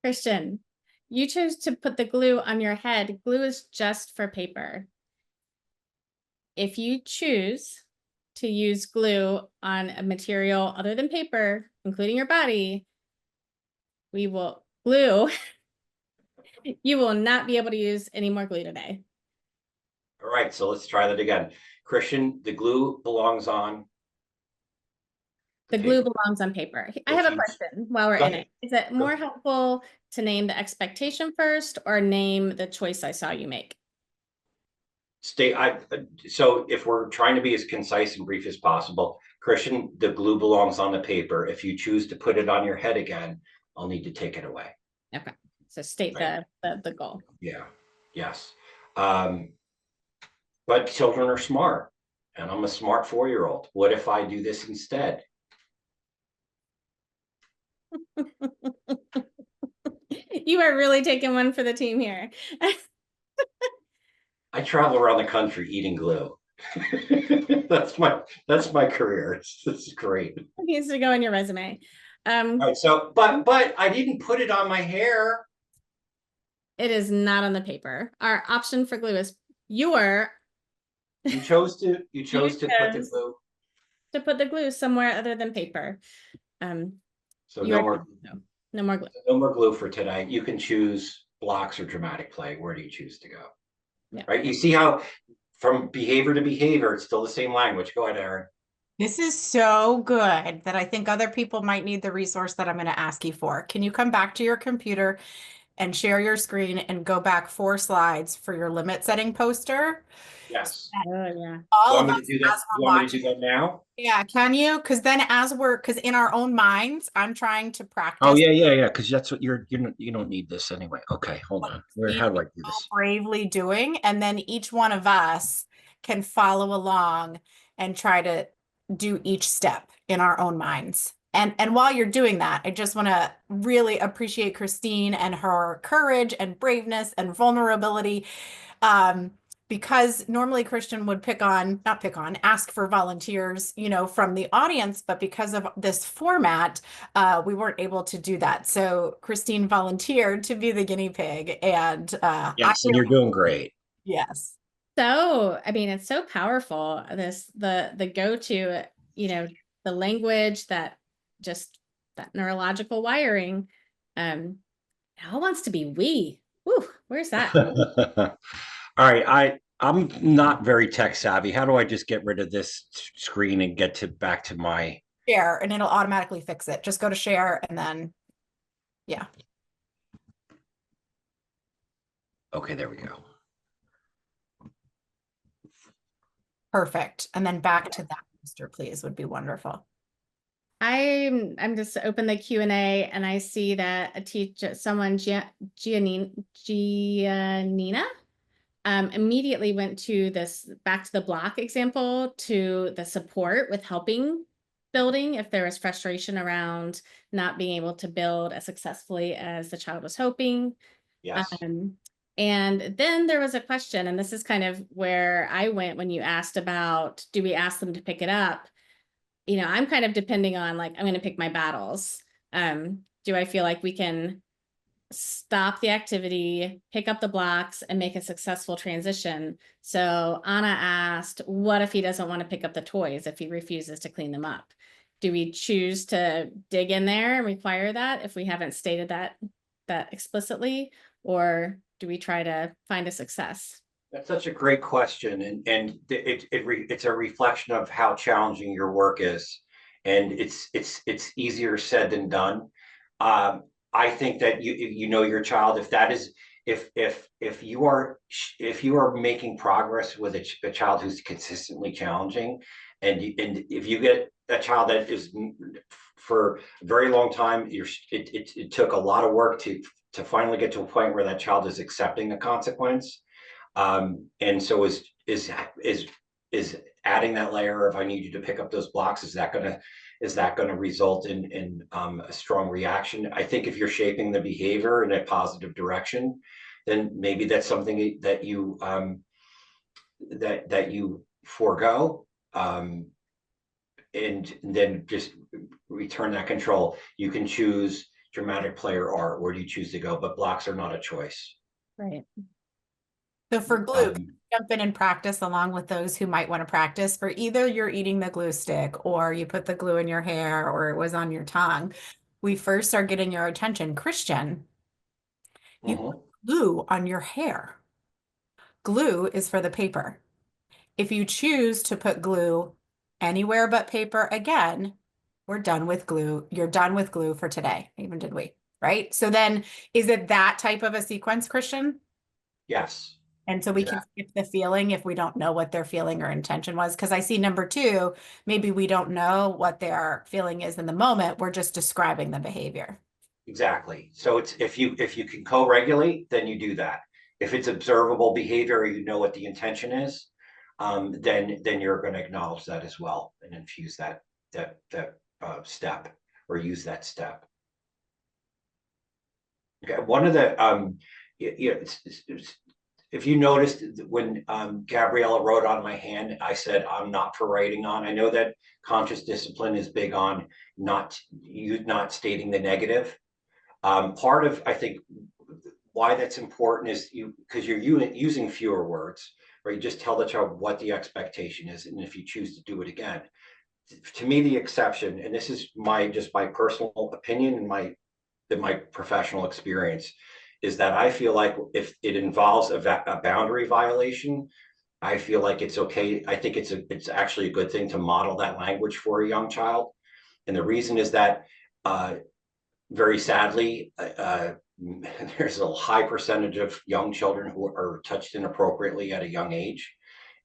I: Christian, you chose to put the glue on your head. Glue is just for paper. If you choose to use glue on a material other than paper, including your body, we will glue. You will not be able to use any more glue today.
A: All right, so let's try that again. Christian, the glue belongs on.
I: The glue belongs on paper. I have a question while we're in it. Is it more helpful to name the expectation first or name the choice I saw you make?
A: So if we're trying to be as concise and brief as possible, Christian, the glue belongs on the paper. If you choose to put it on your head again, I'll need to take it away.
I: Okay, so state the goal.
A: Yeah, yes. But children are smart, and I'm a smart 4-year-old. What if I do this instead?
I: You are really taking one for the team here.
A: I travel around the country eating glue. That's my career. This is great.
I: It needs to go in your resume.
A: All right, so but I didn't put it on my hair.
I: It is not on the paper. Our option for glue is
A: You chose to
I: put the glue somewhere other than paper.
A: So no more
I: glue.
A: No more glue for today. You can choose blocks or dramatic play. Where do you choose to go? Yeah. Right. You see how from behavior to behavior, it's still the same language. Go ahead, Erin.
B: This is so good that I think other people might need the resource that I'm going to ask you for. Can you come back to your computer and share your screen and go back 4 slides for your limit setting poster?
A: Yes.
I: Oh, yeah.
B: All of us
A: as we're watching. Want me to do that now?
B: Yeah, can you? Because then because in our own minds, I'm trying to practice.
A: Oh, yeah. Because that's what you don't need this anyway. Okay, hold on. How do I do this?
B: Bravely doing. And then each one of us can follow along and try to do each step in our own minds. And while you're doing that, I just want to really appreciate Christine and her courage and braveness and vulnerability. Because normally Christian would ask for volunteers, from the audience, but because of this format, we weren't able to do that. So Christine volunteered to be the guinea pig, and
A: Yes, and you're doing great.
B: yes.
I: So, I mean, it's so powerful. The go-to, the language, that neurological wiring, it all wants to be we. Woo, where's that?
A: All right, I'm not very tech savvy. How do I just get rid of this screen and get back to my
B: Share, and it'll automatically fix it. Just go to share and then, yeah.
A: Okay, there we go.
B: Perfect. And then back to that, Mr. Please, would be wonderful.
I: I'm just open the Q&A, and I see that a teacher, someone, Giannina, immediately went to back to the block example, to the support with helping building if there was frustration around not being able to build as successfully as the child was hoping.
A: Yes.
I: And then there was a question, and this is kind of where I went when you asked about, do we ask them to pick it up? I'm kind of depending on, like, I'm going to pick my battles. Do I feel like we can stop the activity, pick up the blocks, and make a successful transition? So Anna asked, what if he doesn't want to pick up the toys, if he refuses to clean them up? Do we choose to dig in there and require that if we haven't stated that explicitly, or do we try to find a success?
A: That's such a great question, and it's a reflection of how challenging your work is, and it's easier said than done. I think that you know your child. If you are making progress with a child who's consistently challenging, and if you get a child that is for a very long time, it took a lot of work to finally get to a point where that child is accepting the consequence. And so is adding that layer of, I need you to pick up those blocks, is that going to result in a strong reaction? I think if you're shaping the behavior in a positive direction, then maybe that's something that you that you forego, and then just return that control. You can choose dramatic play or art. Where do you choose to go? But blocks are not a choice.
I: Right.
B: So for glue, jump in and practice along with those who might want to practice. For either you're eating the glue stick, or you put the glue in your hair, or it was on your tongue, we first are getting your attention. Christian, you put glue on your hair. Glue is for the paper. If you choose to put glue anywhere but paper again, we're done with glue. You're done with glue for today. Even did we, right? So then is it that type of a sequence, Christian?
A: Yes.
B: And so we can skip the feeling if we don't know what their feeling or intention was. Because I see number 2, maybe we don't know what their feeling is in the moment. We're just describing the behavior.
A: Exactly. So it's if you can co-regulate, then you do that. If it's observable behavior, or you know what the intention is, then you're going to acknowledge that as well and infuse that step, or use that step. Okay. One of the if you noticed when Gabriella wrote on my hand, I said, I'm not for writing on. I know that conscious discipline is big on not stating the negative. Part of, I think, why that's important is because you're using fewer words, right? You just tell the child what the expectation is, and if you choose to do it again. To me, the exception, and this is my personal opinion and my professional experience, is that I feel like if it involves a boundary violation, I feel like it's okay. I think it's actually a good thing to model that language for a young child. And the reason is that very sadly, there's a high percentage of young children who are touched inappropriately at a young age,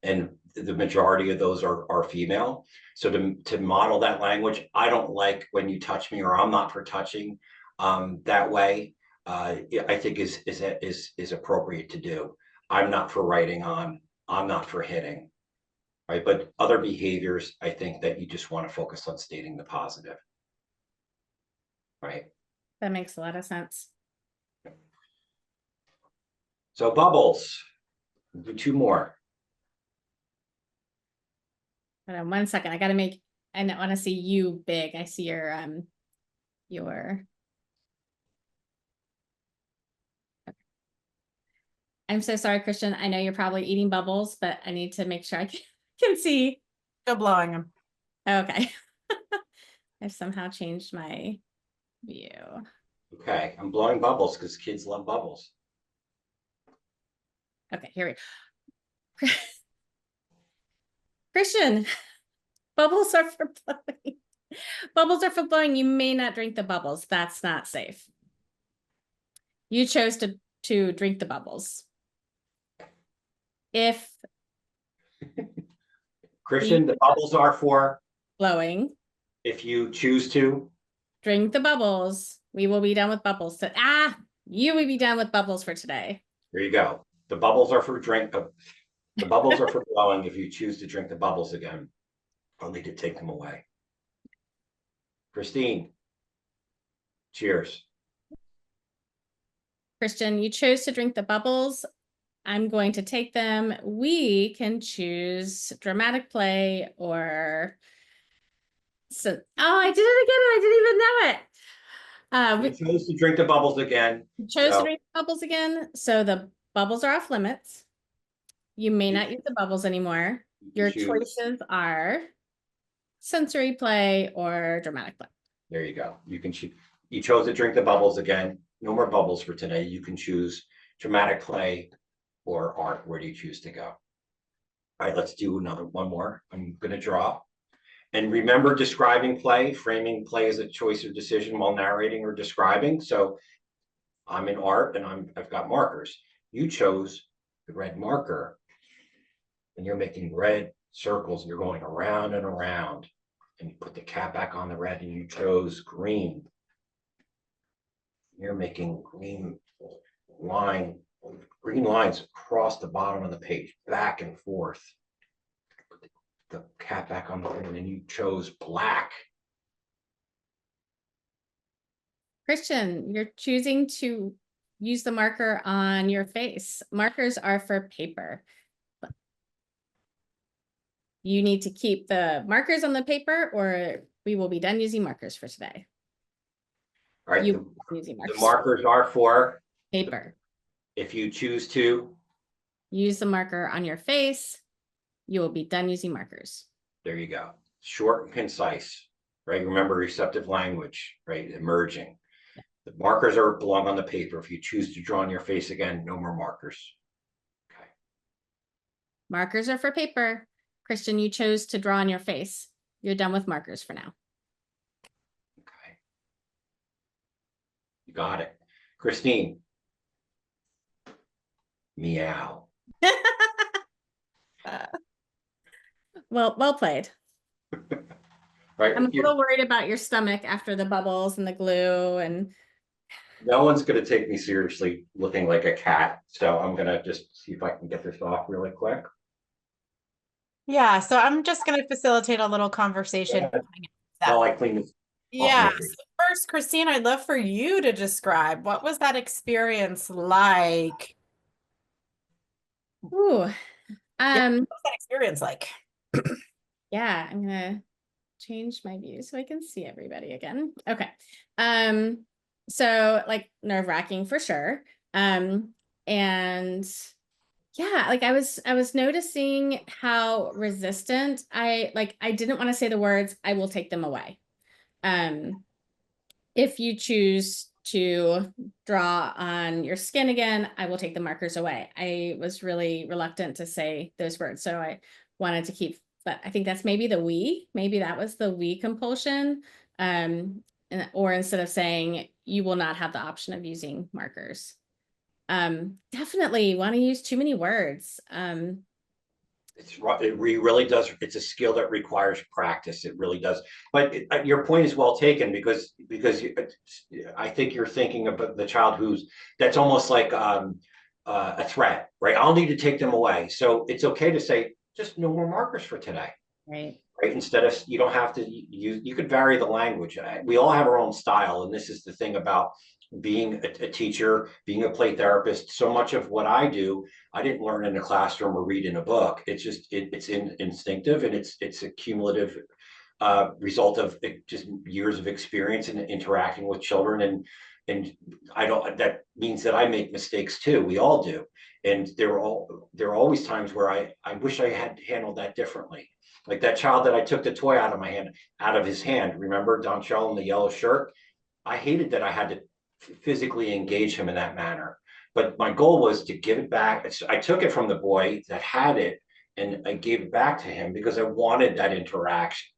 A: and the majority of those are female. So to model that language, I don't like when you touch me, or I'm not for touching, that way. I think is appropriate to do. I'm not for writing on. I'm not for hitting. right? But other behaviors, I think that you just want to focus on stating the positive, right?
I: That makes a lot of sense.
A: So Bubbles, we'll do 2 more.
I: Hold on 1 second. I gotta make, I want to see you big. I see your I'm so sorry, Christian. I know you're probably eating Bubbles, but I need to make sure I can see.
B: Still blowing them.
I: Okay. I've somehow changed my view.
A: Okay, I'm blowing bubbles because kids love bubbles.
I: Okay, here we go. Christian, bubbles are for blowing. Bubbles are for blowing. You may not drink the bubbles. That's not safe. You chose to drink the bubbles. If
A: Christian, the bubbles are for
I: blowing,
A: if you choose to.
I: drink the bubbles, we will be done with bubbles. So, you will be done with bubbles for today.
A: There you go. The bubbles are for drink. The bubbles are for blowing. If you choose to drink the bubbles again, I'll need to take them away. Christine, cheers.
I: Christian, you chose to drink the bubbles. I'm going to take them. We can choose dramatic play or so. Oh, I did it again. I didn't even know it.
A: We chose to drink the bubbles again.
I: We chose
A: So-
I: to drink the bubbles again. So the bubbles are off limits. You may
A: You-
I: not use the bubbles anymore. Your
A: choose.
I: choices are sensory play or dramatic play.
A: There you go. You can choose. You chose to drink the bubbles again. No more bubbles for today. You can choose dramatic play or art. Where do you choose to go? All right, let's do one more. I'm going to draw. And remember, describing play, framing play as a choice or decision while narrating or describing. So I'm in art and I've got markers. You chose the red marker and you're making red circles and you're going around and around, and you put the cap back on the red and you chose green. You're making green lines across the bottom of the page, back and forth. Put the cap back on the red and you chose black.
I: Christian, you're choosing to use the marker on your face. Markers are for paper. You need to keep the markers on the paper or we will be done using markers for today.
A: All right,
I: Using
A: the markers are for
I: paper.
A: if you choose to.
I: Use the marker on your face. You will be done using markers.
A: There you go. Short and concise, right? Remember receptive language, right? Emerging. The markers belong on the paper. If you choose to draw on your face again, no more markers. Okay.
I: Markers are for paper. Christian, you chose to draw on your face. You're done with markers for now.
A: Okay. You got it. Christine. Meow.
I: Well played.
A: Right.
I: I'm a little worried about your stomach after the bubbles and the glue and
A: No one's going to take me seriously looking like a cat. So I'm going to just see if I can get this off really quick.
B: Yeah, so I'm just going to facilitate a little conversation.
A: While I clean this.
B: Yeah.
A: off my face.
B: So first, Christine, I'd love for you to describe what was that experience like?
I: ooh.
B: What was that experience like?
I: Yeah, I'm gonna change my view so I can see everybody again. Okay. So like nerve-wracking for sure. And yeah, like I was noticing how resistant I didn't want to say the words, I will take them away. If you choose to draw on your skin again, I will take the markers away. I was really reluctant to say those words. So I wanted to keep, but I think that's maybe maybe that was the we compulsion. Or instead of saying you will not have the option of using markers. Definitely want to use too many words.
A: It really does. It's a skill that requires practice. It really does. But your point is well taken because I think you're thinking about the child that's almost like a threat, right? I'll need to take them away. So it's okay to say, just no more markers for today.
I: Right.
A: Right? Instead of, you don't have to use, you could vary the language. We all have our own style. And this is the thing about being a teacher, being a play therapist. So much of what I do, I didn't learn in a classroom or read in a book. It's just, it's instinctive, and it's a cumulative result of just years of experience in interacting with children. And I don't, that means that I make mistakes too. We all do. And there are always times where I wish I had handled that differently. Like that child that I took the toy out of his hand. Remember Don Shell in the yellow shirt? I hated that I had to physically engage him in that manner. But my goal was to give it back. I took it from the boy that had it, and I gave it back to him because I wanted that interaction.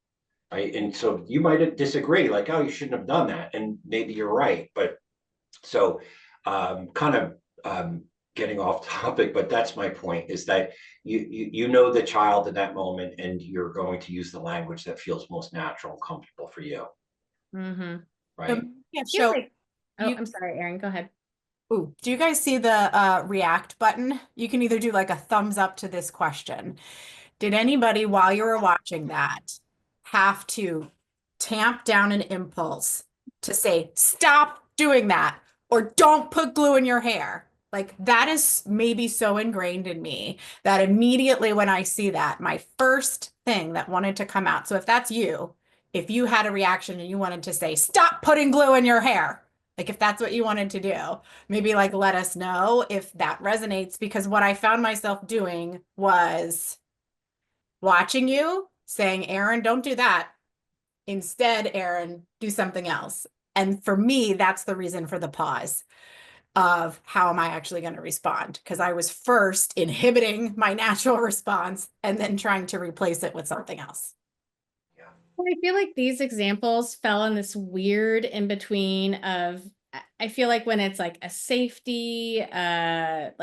A: Right. And so you might disagree, like, oh, you shouldn't have done that. And maybe you're right. But so kind of getting off topic, but that's my point, is that you know the child in that moment, and you're going to use the language that feels most natural and comfortable for you.
I: Mm-hmm.
A: Right.
B: Yeah,
I: I feel
B: so
I: like, I'm sorry, Erin, go ahead.
B: ooh, do you guys see the react button? You can either do like a thumbs up to this question. Did anybody, while you were watching that, have to tamp down an impulse to say, stop doing that, or don't put glue in your hair? Like, that is maybe so ingrained in me that immediately when I see that, my first thing that wanted to come out. So if that's you, if you had a reaction and you wanted to say, stop putting glue in your hair, like if that's what you wanted to do, maybe like let us know if that resonates, because what I found myself doing was watching you saying, Erin, don't do that. Instead, Erin, do something else. And for me, that's the reason for the pause of how am I actually going to respond? Because I was first inhibiting my natural response and then trying to replace it with something else.
I: I feel like these examples fell in this weird in between of, I feel like when it's like a safety, if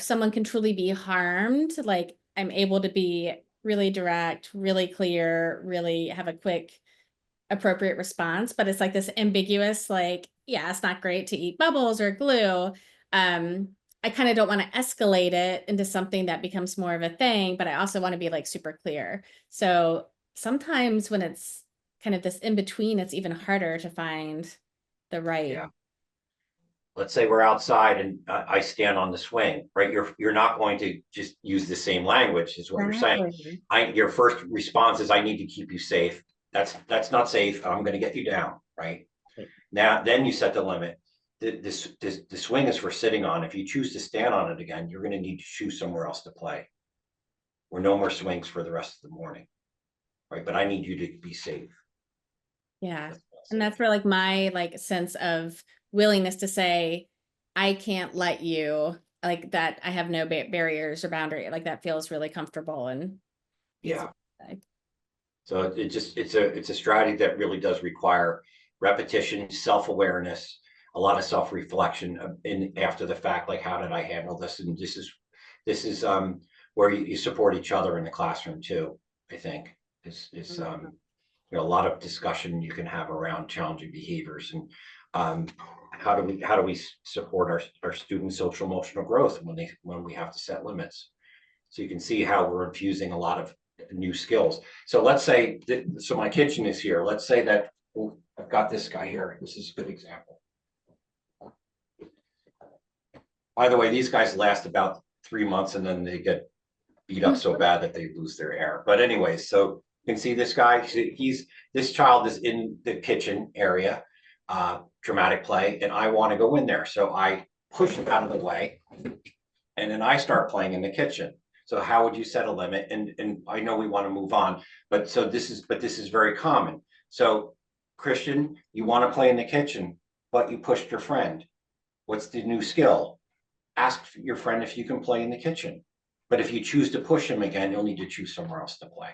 I: someone can truly be harmed, like I'm able to be really direct, really clear, really have a quick, appropriate response. But it's like this ambiguous, like, yeah, it's not great to eat bubbles or glue. I kind of don't want to escalate it into something that becomes more of a thing, but I also want to be like super clear. So sometimes when it's kind of this in between, it's even harder to find the right.
A: Yeah. Let's say we're outside and I stand on the swing, right? You're not going to just use the same language, is what you're saying. Your first response is, I need to keep you safe. That's not safe. I'm going to get you down, right? Now, then you set the limit. The swing is for sitting on. If you choose to stand on it again, you're going to need to choose somewhere else to play. Or no more swings for the rest of the morning, right? But I need you to be safe.
I: Yeah. And that's where like my like sense of willingness to say, I can't let you, like that I have no barriers or boundary, like that feels really comfortable and
A: yeah. So it's a strategy that really does require repetition, self-awareness, a lot of self-reflection in after the fact, like, how did I handle this? And this is where you support each other in the classroom too. I think is a lot of discussion you can have around challenging behaviors, and how do we support our students' social emotional growth when we have to set limits. So you can see how we're infusing a lot of new skills. So let's say so my kitchen is here. Let's say that I've got this guy here. This is a good example. By the way, these guys last about 3 months and then they get beat up so bad that they lose their hair. But anyway, so you can see this guy. This child is in the kitchen area, dramatic play, and I want to go in there. So I push him out of the way, and then I start playing in the kitchen. So how would you set a limit? And I know we want to move on, but this is very common. So Christian, you want to play in the kitchen, but you pushed your friend. What's the new skill? Ask your friend if you can play in the kitchen. But if you choose to push him again, you'll need to choose somewhere else to play.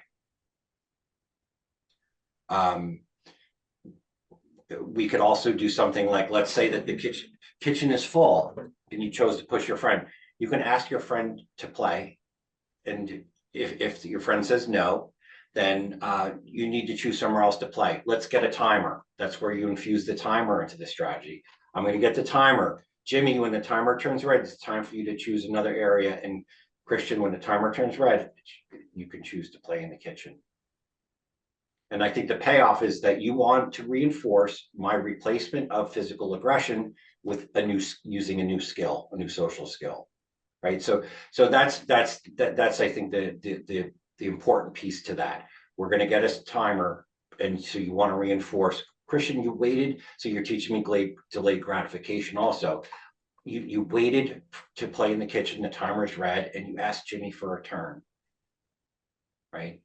A: We could also do something like, let's say that the kitchen is full and you chose to push your friend. You can ask your friend to play. And if your friend says no, then you need to choose somewhere else to play. Let's get a timer. That's where you infuse the timer into the strategy. I'm going to get the timer. Jimmy, when the timer turns red, it's time for you to choose another area and Christian, when the timer turns red, you can choose to play in the kitchen. And I think the payoff is that you want to reinforce my replacement of physical aggression with using a new skill, a new social skill, right? So that's I think the important piece to that. We're going to get a timer, and so you want to reinforce, Christian, you waited, so you're teaching me delayed gratification also. You waited to play in the kitchen, the timer's red, and you asked Jimmy for a turn, right?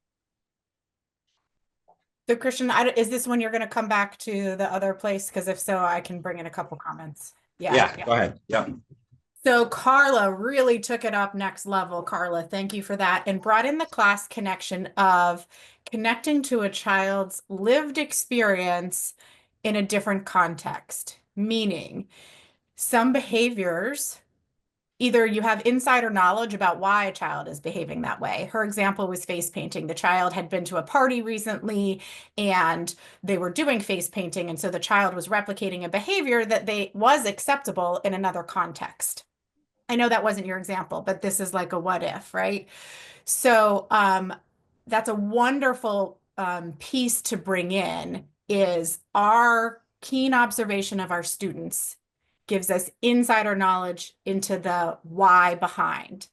B: So Christian, is this when you're going to come back to the other place? Because if so, I can bring in a couple comments.
A: Yeah, go ahead. Yeah.
B: So Carla really took it up next level. Carla, thank you for that. And brought in the class connection of connecting to a child's lived experience in a different context, meaning some behaviors, either you have insider knowledge about why a child is behaving that way. Her example was face painting. The child had been to a party recently and they were doing face painting. And so the child was replicating a behavior that was acceptable in another context. I know that wasn't your example, but this is like a what if, right? So that's a wonderful piece to bring in, is our keen observation of our students gives us insider knowledge into the why behind.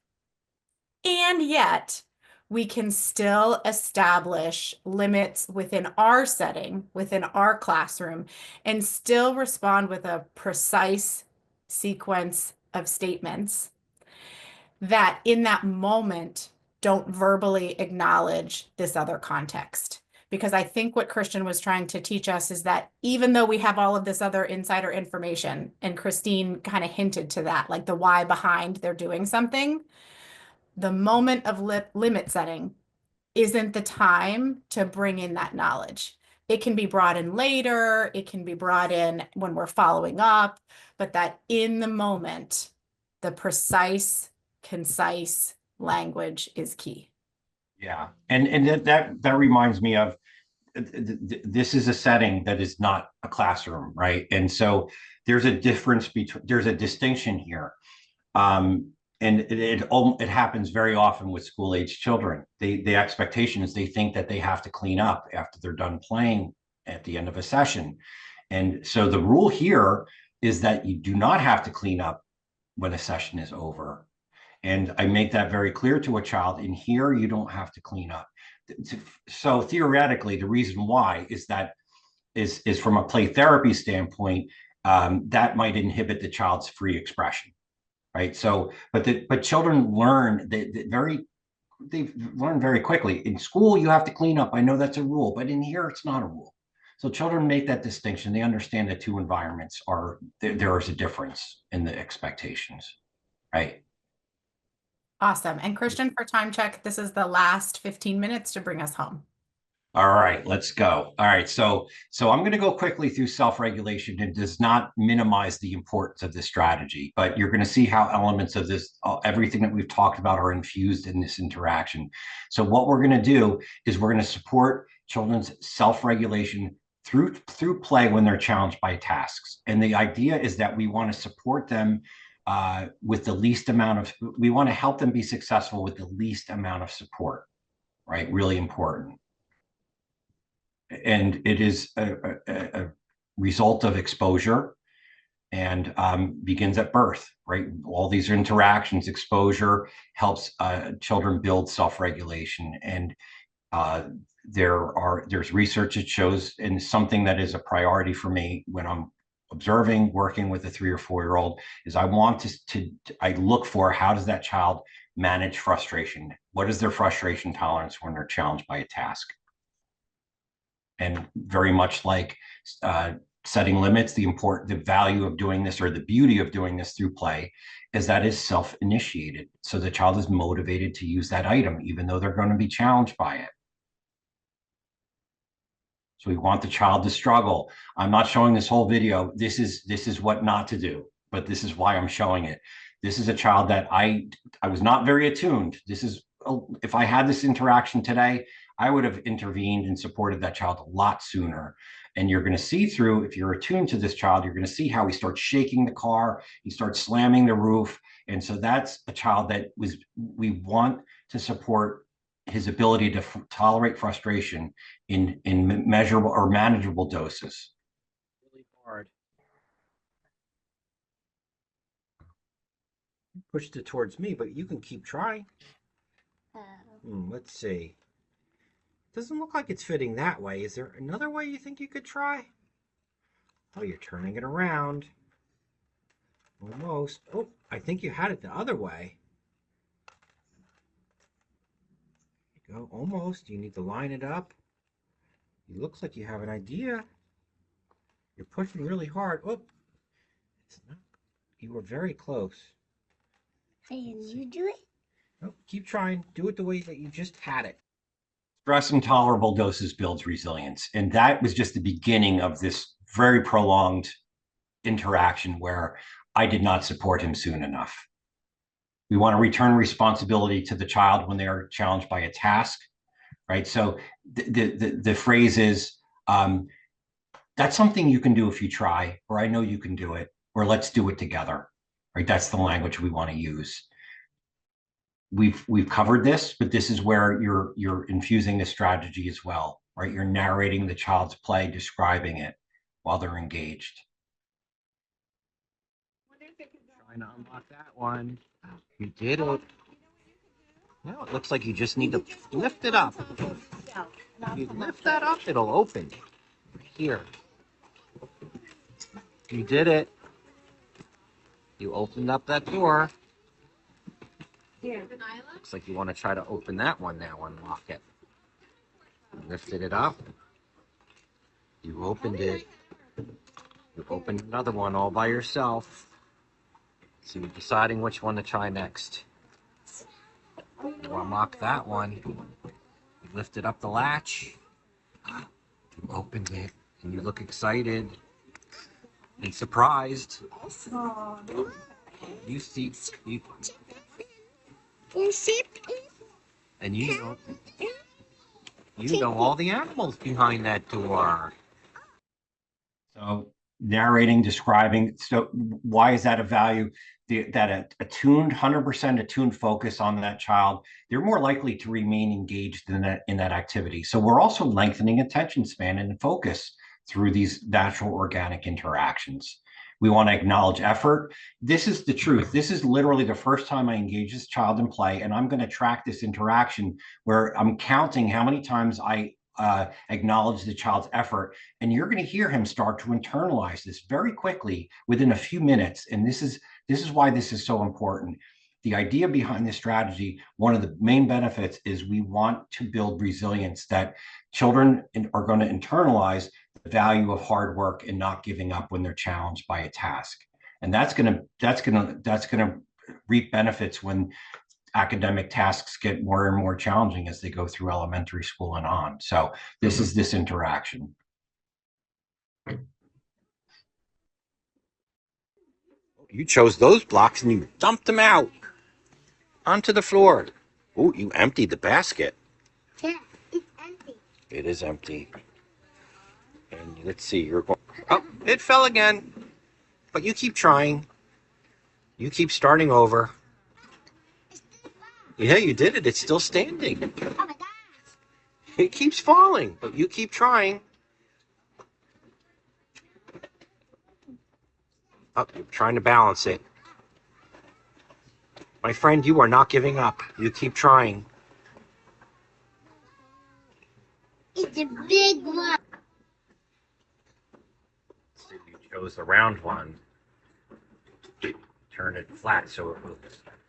B: And yet we can still establish limits within our setting, within our classroom, and still respond with a precise sequence of statements that in that moment don't verbally acknowledge this other context. Because I think what Christian was trying to teach us is that even though we have all of this other insider information, and Christine kind of hinted to that, like the why behind they're doing something, the moment of limit setting isn't the time to bring in that knowledge. It can be brought in later, it can be brought in when we're following up, but that in the moment, the precise, concise language is key.
A: Yeah, and that reminds me of, this is a setting that is not a classroom, right? And so there's a distinction here. And it happens very often with school age children. The expectation is they think that they have to clean up after they're done playing at the end of a session. And so the rule here is that you do not have to clean up when a session is over. And I make that very clear to a child. In here, you don't have to clean up. So theoretically, the reason why is that is from a play therapy standpoint, that might inhibit the child's free expression, right? So, but children learn they learn very quickly. In school, you have to clean up. I know that's a rule, but in here, it's not a rule. So children make that distinction. They understand that two environments there is a difference in the expectations, right?
B: Awesome. And Christian, for time check, this is the last 15 minutes to bring us home.
A: All right, let's go. All right, so I'm going to go quickly through self-regulation. It does not minimize the importance of this strategy, but you're going to see how elements of this, everything that we've talked about, are infused in this interaction. So what we're going to do is we're going to support children's self-regulation through play when they're challenged by tasks. And the idea is that we want to support them with the least amount of, we want to help them be successful with the least amount of support, right? Really important. And it is a result of exposure, and begins at birth, right? All these interactions, exposure helps children build self-regulation. And there's research that shows, and something that is a priority for me when I'm observing, working with a 3 or 4-year-old, is I want I look for, how does that child manage frustration? What is their frustration tolerance when they're challenged by a task? And very much like setting limits, the value of doing this, or the beauty of doing this through play, is that is self-initiated. So the child is motivated to use that item, even though they're going to be challenged by it. So we want the child to struggle. I'm not showing this whole video. This is what not to do, but this is why I'm showing it. This is a child that I was not very attuned. This is, if I had this interaction today, I would have intervened and supported that child a lot sooner. And you're going to see through, if you're attuned to this child, you're going to see how he starts shaking the car, he starts slamming the roof. And so that's a child that we want to support his ability to tolerate frustration in measurable or manageable doses.
D: Really hard. Pushed it towards me, but you can keep trying. Let's see. Doesn't look like it's fitting that way. Is there another way you think you could try? Oh, you're turning it around. Almost. Oh, I think you had it the other way. There you go. Almost. You need to line it up. It looks like you have an idea. You're pushing really hard. Oh, it's not. You were very close.
C: And you do it?
D: Oh, keep trying. Do it the way that you just had it.
A: Stress in tolerable doses builds resilience. And that was just the beginning of this very prolonged interaction where I did not support him soon enough. We want to return responsibility to the child when they are challenged by a task, right? So the phrase is, that's something you can do if you try, or I know you can do it, or let's do it together, right? That's the language we want to use. We've covered this, but this is where you're infusing the strategy as well, right? You're narrating the child's play, describing it while they're engaged.
D: Trying to unlock that one. You did it. Now it looks like you just need to lift it up. If you lift that up, it'll open. Here. You did it. You opened up that door. Looks like you want to try to open that one now, unlock it. You lifted it up. You opened it. You opened another one all by yourself. So you're deciding which one to try next. You unlock that one. You lifted up the latch. You opened it. And you look excited and surprised. You see, and you know all the animals behind that door.
A: So narrating, describing. So why is that a value? That attuned, 100% attuned focus on that child, they're more likely to remain engaged in that activity. So we're also lengthening attention span and focus through these natural organic interactions. We want to acknowledge effort. This is the truth. This is literally the first time I engage this child in play, and I'm going to track this interaction where I'm counting how many times I acknowledge the child's effort, and you're going to hear him start to internalize this very quickly within a few minutes. And this is why this is so important. The idea behind this strategy, one of the main benefits is we want to build resilience, that children are going to internalize the value of hard work and not giving up when they're challenged by a task. And that's going to reap benefits when academic tasks get more and more challenging as they go through elementary school and on. So this is this interaction.
D: You chose those blocks and you dumped them out onto the floor. Oh, you emptied the basket.
C: Yeah, it's empty.
D: It is empty. And let's see, you're going. Oh, it fell again. But you keep trying. You keep starting over. Yeah, you did it. It's still standing.
C: Oh my gosh.
D: It keeps falling, but you keep trying. Oh, you're trying to balance it. My friend, you are not giving up. You keep trying.
C: It's a big one.
D: So you chose the round one. Turn it flat so it will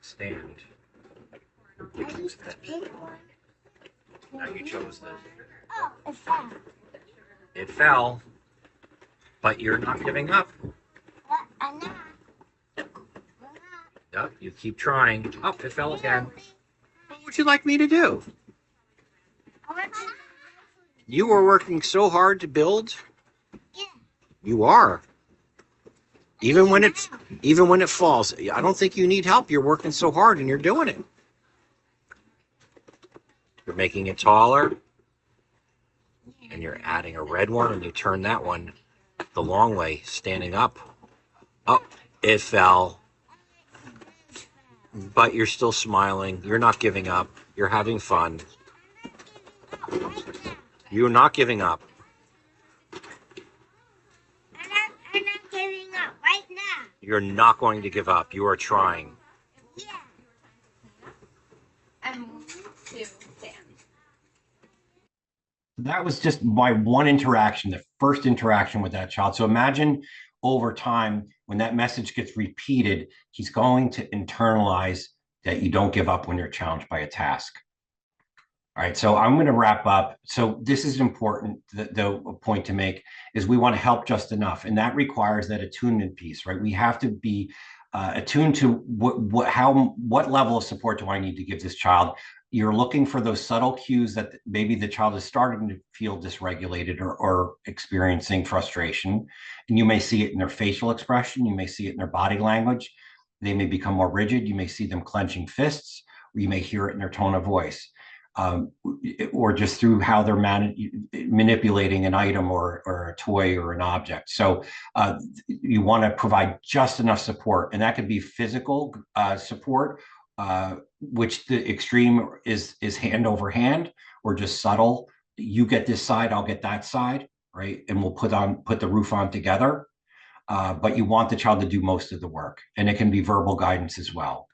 D: stand.
C: I used the big one.
D: Now you chose the.
C: Oh, it fell.
D: It fell, but you're not giving up.
C: I'm not.
D: Yep, you keep trying. Oh, it fell again. What would you like me to do? You were working so hard to build.
C: Yeah.
D: You are. Even when it falls, I don't think you need help. You're working so hard and you're doing it. You're making it taller.
C: Yeah.
J: and you're adding a red one, and you turn that one the long way, standing up. Oh, it fell. But you're still smiling. You're not giving up. You're having fun. You're not giving up.
C: I'm not giving up right now.
J: You're not going to give up. You are trying.
C: Yeah.
G: I'm moving to Dan.
A: That was just my one interaction, the first interaction with that child. So imagine over time, when that message gets repeated, he's going to internalize that you don't give up when you're challenged by a task. All right, so I'm going to wrap up. So this is important. The point to make is we want to help just enough, and that requires that attunement piece, right? We have to be attuned to what level of support do I need to give this child. You're looking for those subtle cues that maybe the child is starting to feel dysregulated or experiencing frustration, and you may see it in their facial expression. You may see it in their body language. They may become more rigid. You may see them clenching fists, or you may hear it in their tone of voice. Or just through how they're manipulating an item or a toy or an object. So you want to provide just enough support, and that could be physical support, which the extreme is hand over hand, or just subtle. You get this side, I'll get that side, right? And we'll put the roof on together. But you want the child to do most of the work, and it can be verbal guidance as well.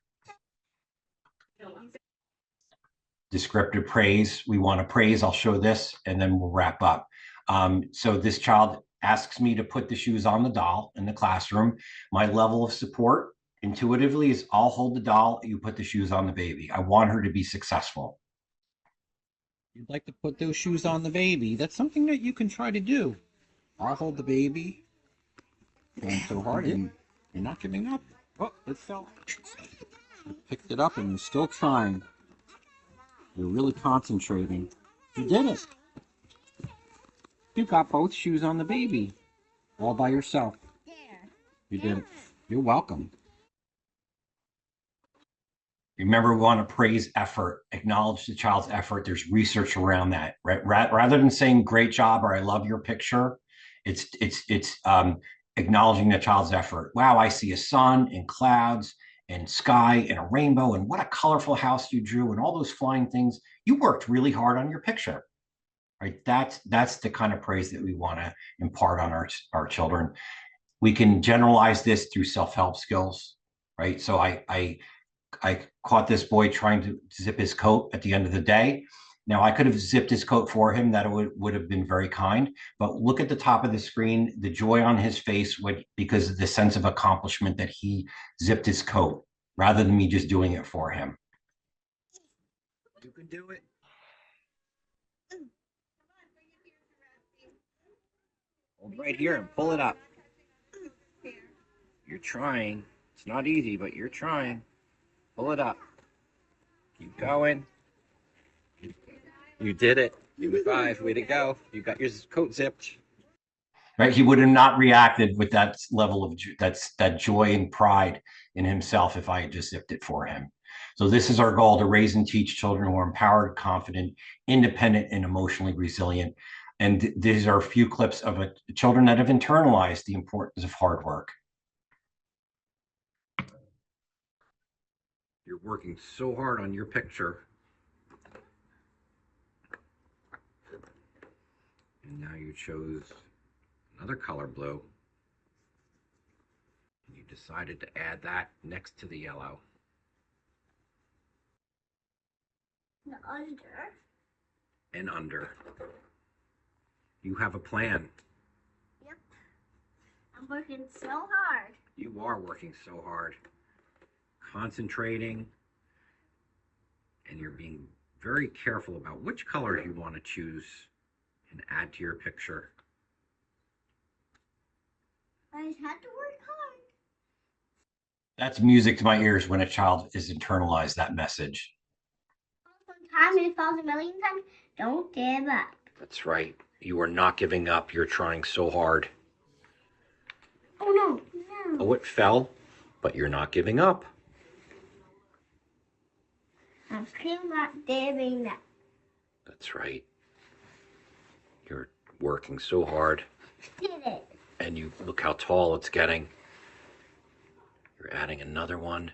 A: Descriptive praise. We want to praise. I'll show this and then we'll wrap up. So this child asks me to put the shoes on the doll in the classroom. My level of support intuitively is I'll hold the doll, you put the shoes on the baby. I want her to be successful.
D: You'd like to put those shoes on the baby. That's something that you can try to do. I'll hold the baby. Going so hard and you're not giving up. Oh, it fell. You picked it up and you're still trying. You're really concentrating. You did it. You got both shoes on the baby. All by yourself. You did it. You're welcome.
A: Remember, we want to praise effort, acknowledge the child's effort. There's research around that, right? Rather than saying great job or I love your picture, it's acknowledging the child's effort. Wow, I see a sun and clouds and sky and a rainbow, and what a colorful house you drew, and all those flying things. You worked really hard on your picture, right? That's the kind of praise that we want to impart on our children. We can generalize this through self-help skills, right? So I caught this boy trying to zip his coat at the end of the day. Now, I could have zipped his coat for him. That would have been very kind. But look at the top of the screen, the joy on his face because of the sense of accomplishment that he zipped his coat rather than me just doing it for him.
J: You can do it. Hold right here and pull it up. You're trying. It's not easy, but you're trying. Pull it up. Keep going. You did it. You were 5. Way to go. You got your coat zipped.
A: Right? He would have not reacted with that level of that joy and pride in himself if I had just zipped it for him. So this is our goal, to raise and teach children who are empowered, confident, independent, and emotionally resilient. And these are a few clips of children that have internalized the importance of hard work.
J: You're working so hard on your picture. And now you chose another color blue. And you decided to add that next to the yellow.
C: The under.
J: And under. You have a plan.
C: Yep. I'm working so hard.
J: You are working so hard. Concentrating. And you're being very careful about which colors you want to choose and add to your picture.
C: I had to work hard.
A: That's music to my ears when a child is internalized that message.
C: Sometimes it falls a million times. Don't give up.
J: That's right. You are not giving up. You're trying so hard.
C: Oh no.
J: Oh, it fell, but you're not giving up.
C: I'm still not giving up.
J: That's right. You're working so hard.
C: Did it.
J: And you look how tall it's getting. You're adding another one.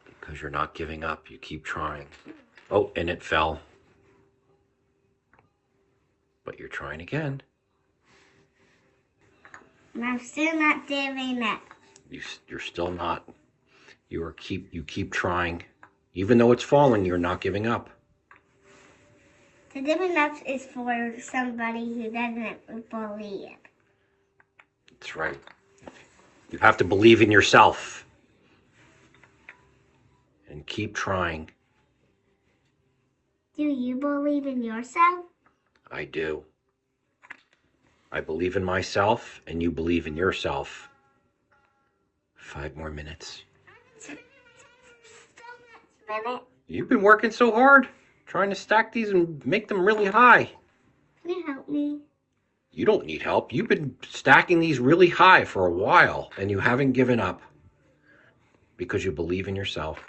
J: Because you're not giving up. You keep trying. Oh, and it fell. But you're trying again.
C: And I'm still not giving up.
J: You're still not. You keep trying. Even though it's falling, you're not giving up.
C: The giving up is for somebody who doesn't believe.
J: That's right. You have to believe in yourself. And keep trying.
C: Do you believe in yourself?
J: I do. I believe in myself, and you believe in yourself. 5 more minutes.
C: Minute.
J: You've been working so hard, trying to stack these and make them really high.
C: Can you help me?
J: You don't need help. You've been stacking these really high for a while, and you haven't given up because you believe in yourself.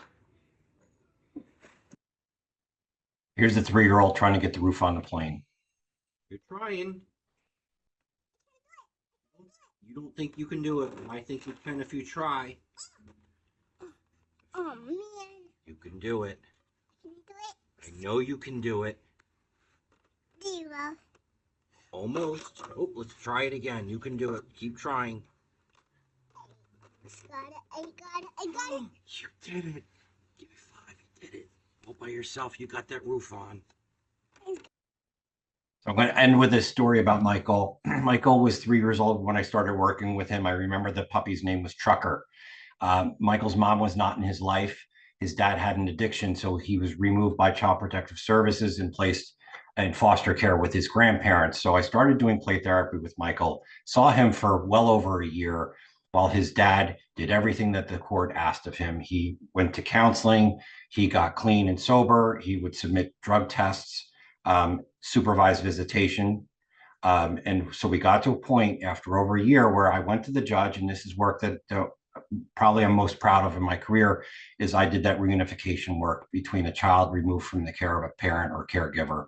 A: Here's a 3-year-old trying to get the roof on the plane.
D: You're trying. You don't think you can do it. I think you can if you try.
C: Oh, man.
D: You can do it.
C: Can you do it?
D: I know you can do it.
C: Zero.
D: Almost. Oh, let's try it again. You can do it. Keep trying.
C: I got it.
D: You did it. Give me 5. You did it. All by yourself. You got that roof on.
A: So I'm going to end with a story about Michael. Michael was 3 years old when I started working with him. I remember the puppy's name was Trucker. Michael's mom was not in his life. His dad had an addiction, so he was removed by Child Protective Services and placed in foster care with his grandparents. So I started doing play therapy with Michael, saw him for well over a year while his dad did everything that the court asked of him. He went to counseling, he got clean and sober, he would submit drug tests, supervised visitation. And so we got to a point after over a year where I went to the judge, and this is work that probably I'm most proud of in my career, is I did that reunification work between a child removed from the care of a parent or caregiver.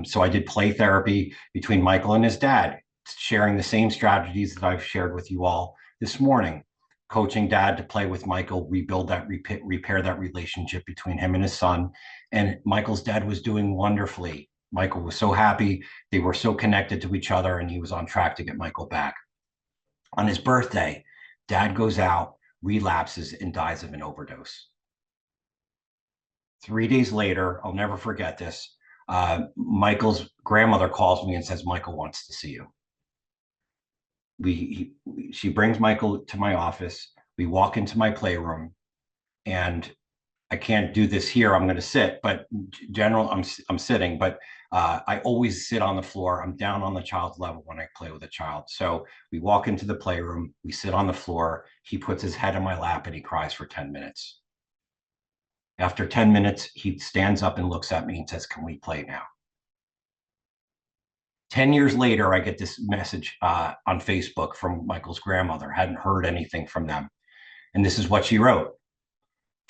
A: So I did play therapy between Michael and his dad, sharing the same strategies that I've shared with you all this morning, coaching dad to play with Michael, rebuild that, repair that relationship between him and his son. And Michael's dad was doing wonderfully. Michael was so happy. They were so connected to each other, and he was on track to get Michael back. On his birthday, dad goes out, relapses, and dies of an overdose. 3 days later, I'll never forget this. Michael's grandmother calls me and says, Michael wants to see you. She brings Michael to my office. We walk into my playroom, and I can't do this here. I'm going to sit, but general, I'm sitting, but I always sit on the floor. I'm down on the child's level when I play with a child. So we walk into the playroom, we sit on the floor. He puts his head in my lap and he cries for 10 minutes. After 10 minutes, he stands up and looks at me and says, can we play now? 10 years later, I get this message on Facebook from Michael's grandmother. Hadn't heard anything from them. And this is what she wrote.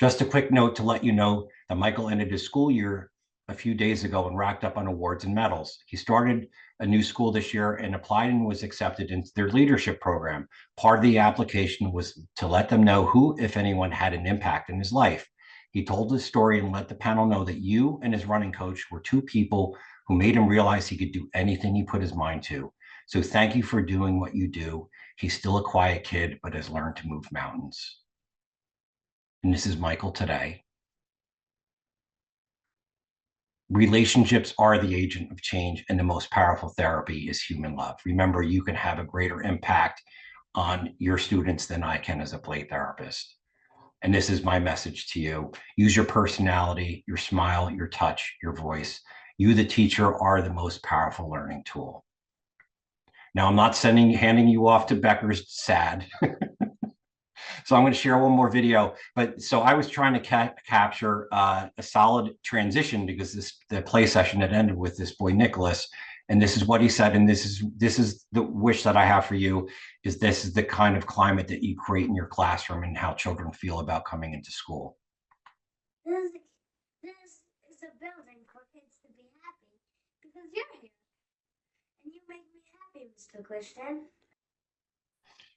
A: Just a quick note to let you know that Michael ended his school year a few days ago and racked up on awards and medals. He started a new school this year and applied and was accepted into their leadership program. Part of the application was to let them know who, if anyone, had an impact in his life. He told his story and let the panel know that you and his running coach were 2 people who made him realize he could do anything he put his mind to. So thank you for doing what you do. He's still a quiet kid, but has learned to move mountains. And this is Michael today. Relationships are the agent of change, and the most powerful therapy is human love. Remember, you can have a greater impact on your students than I can as a play therapist. And this is my message to you. Use your personality, your smile, your touch, your voice. You, the teacher, are the most powerful learning tool. Now, I'm not handing you off to Becker's sad. So I'm going to share one more video. But so I was trying to capture a solid transition because the play session had ended with this boy, Nicholas. And this is what he said. And this is the wish that I have for you, is this is the kind of climate that you create in your classroom and how children feel about coming into school.
C: This is a building for kids to be happy because you're here. Mr. Christian.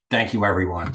A: Thank you, everyone.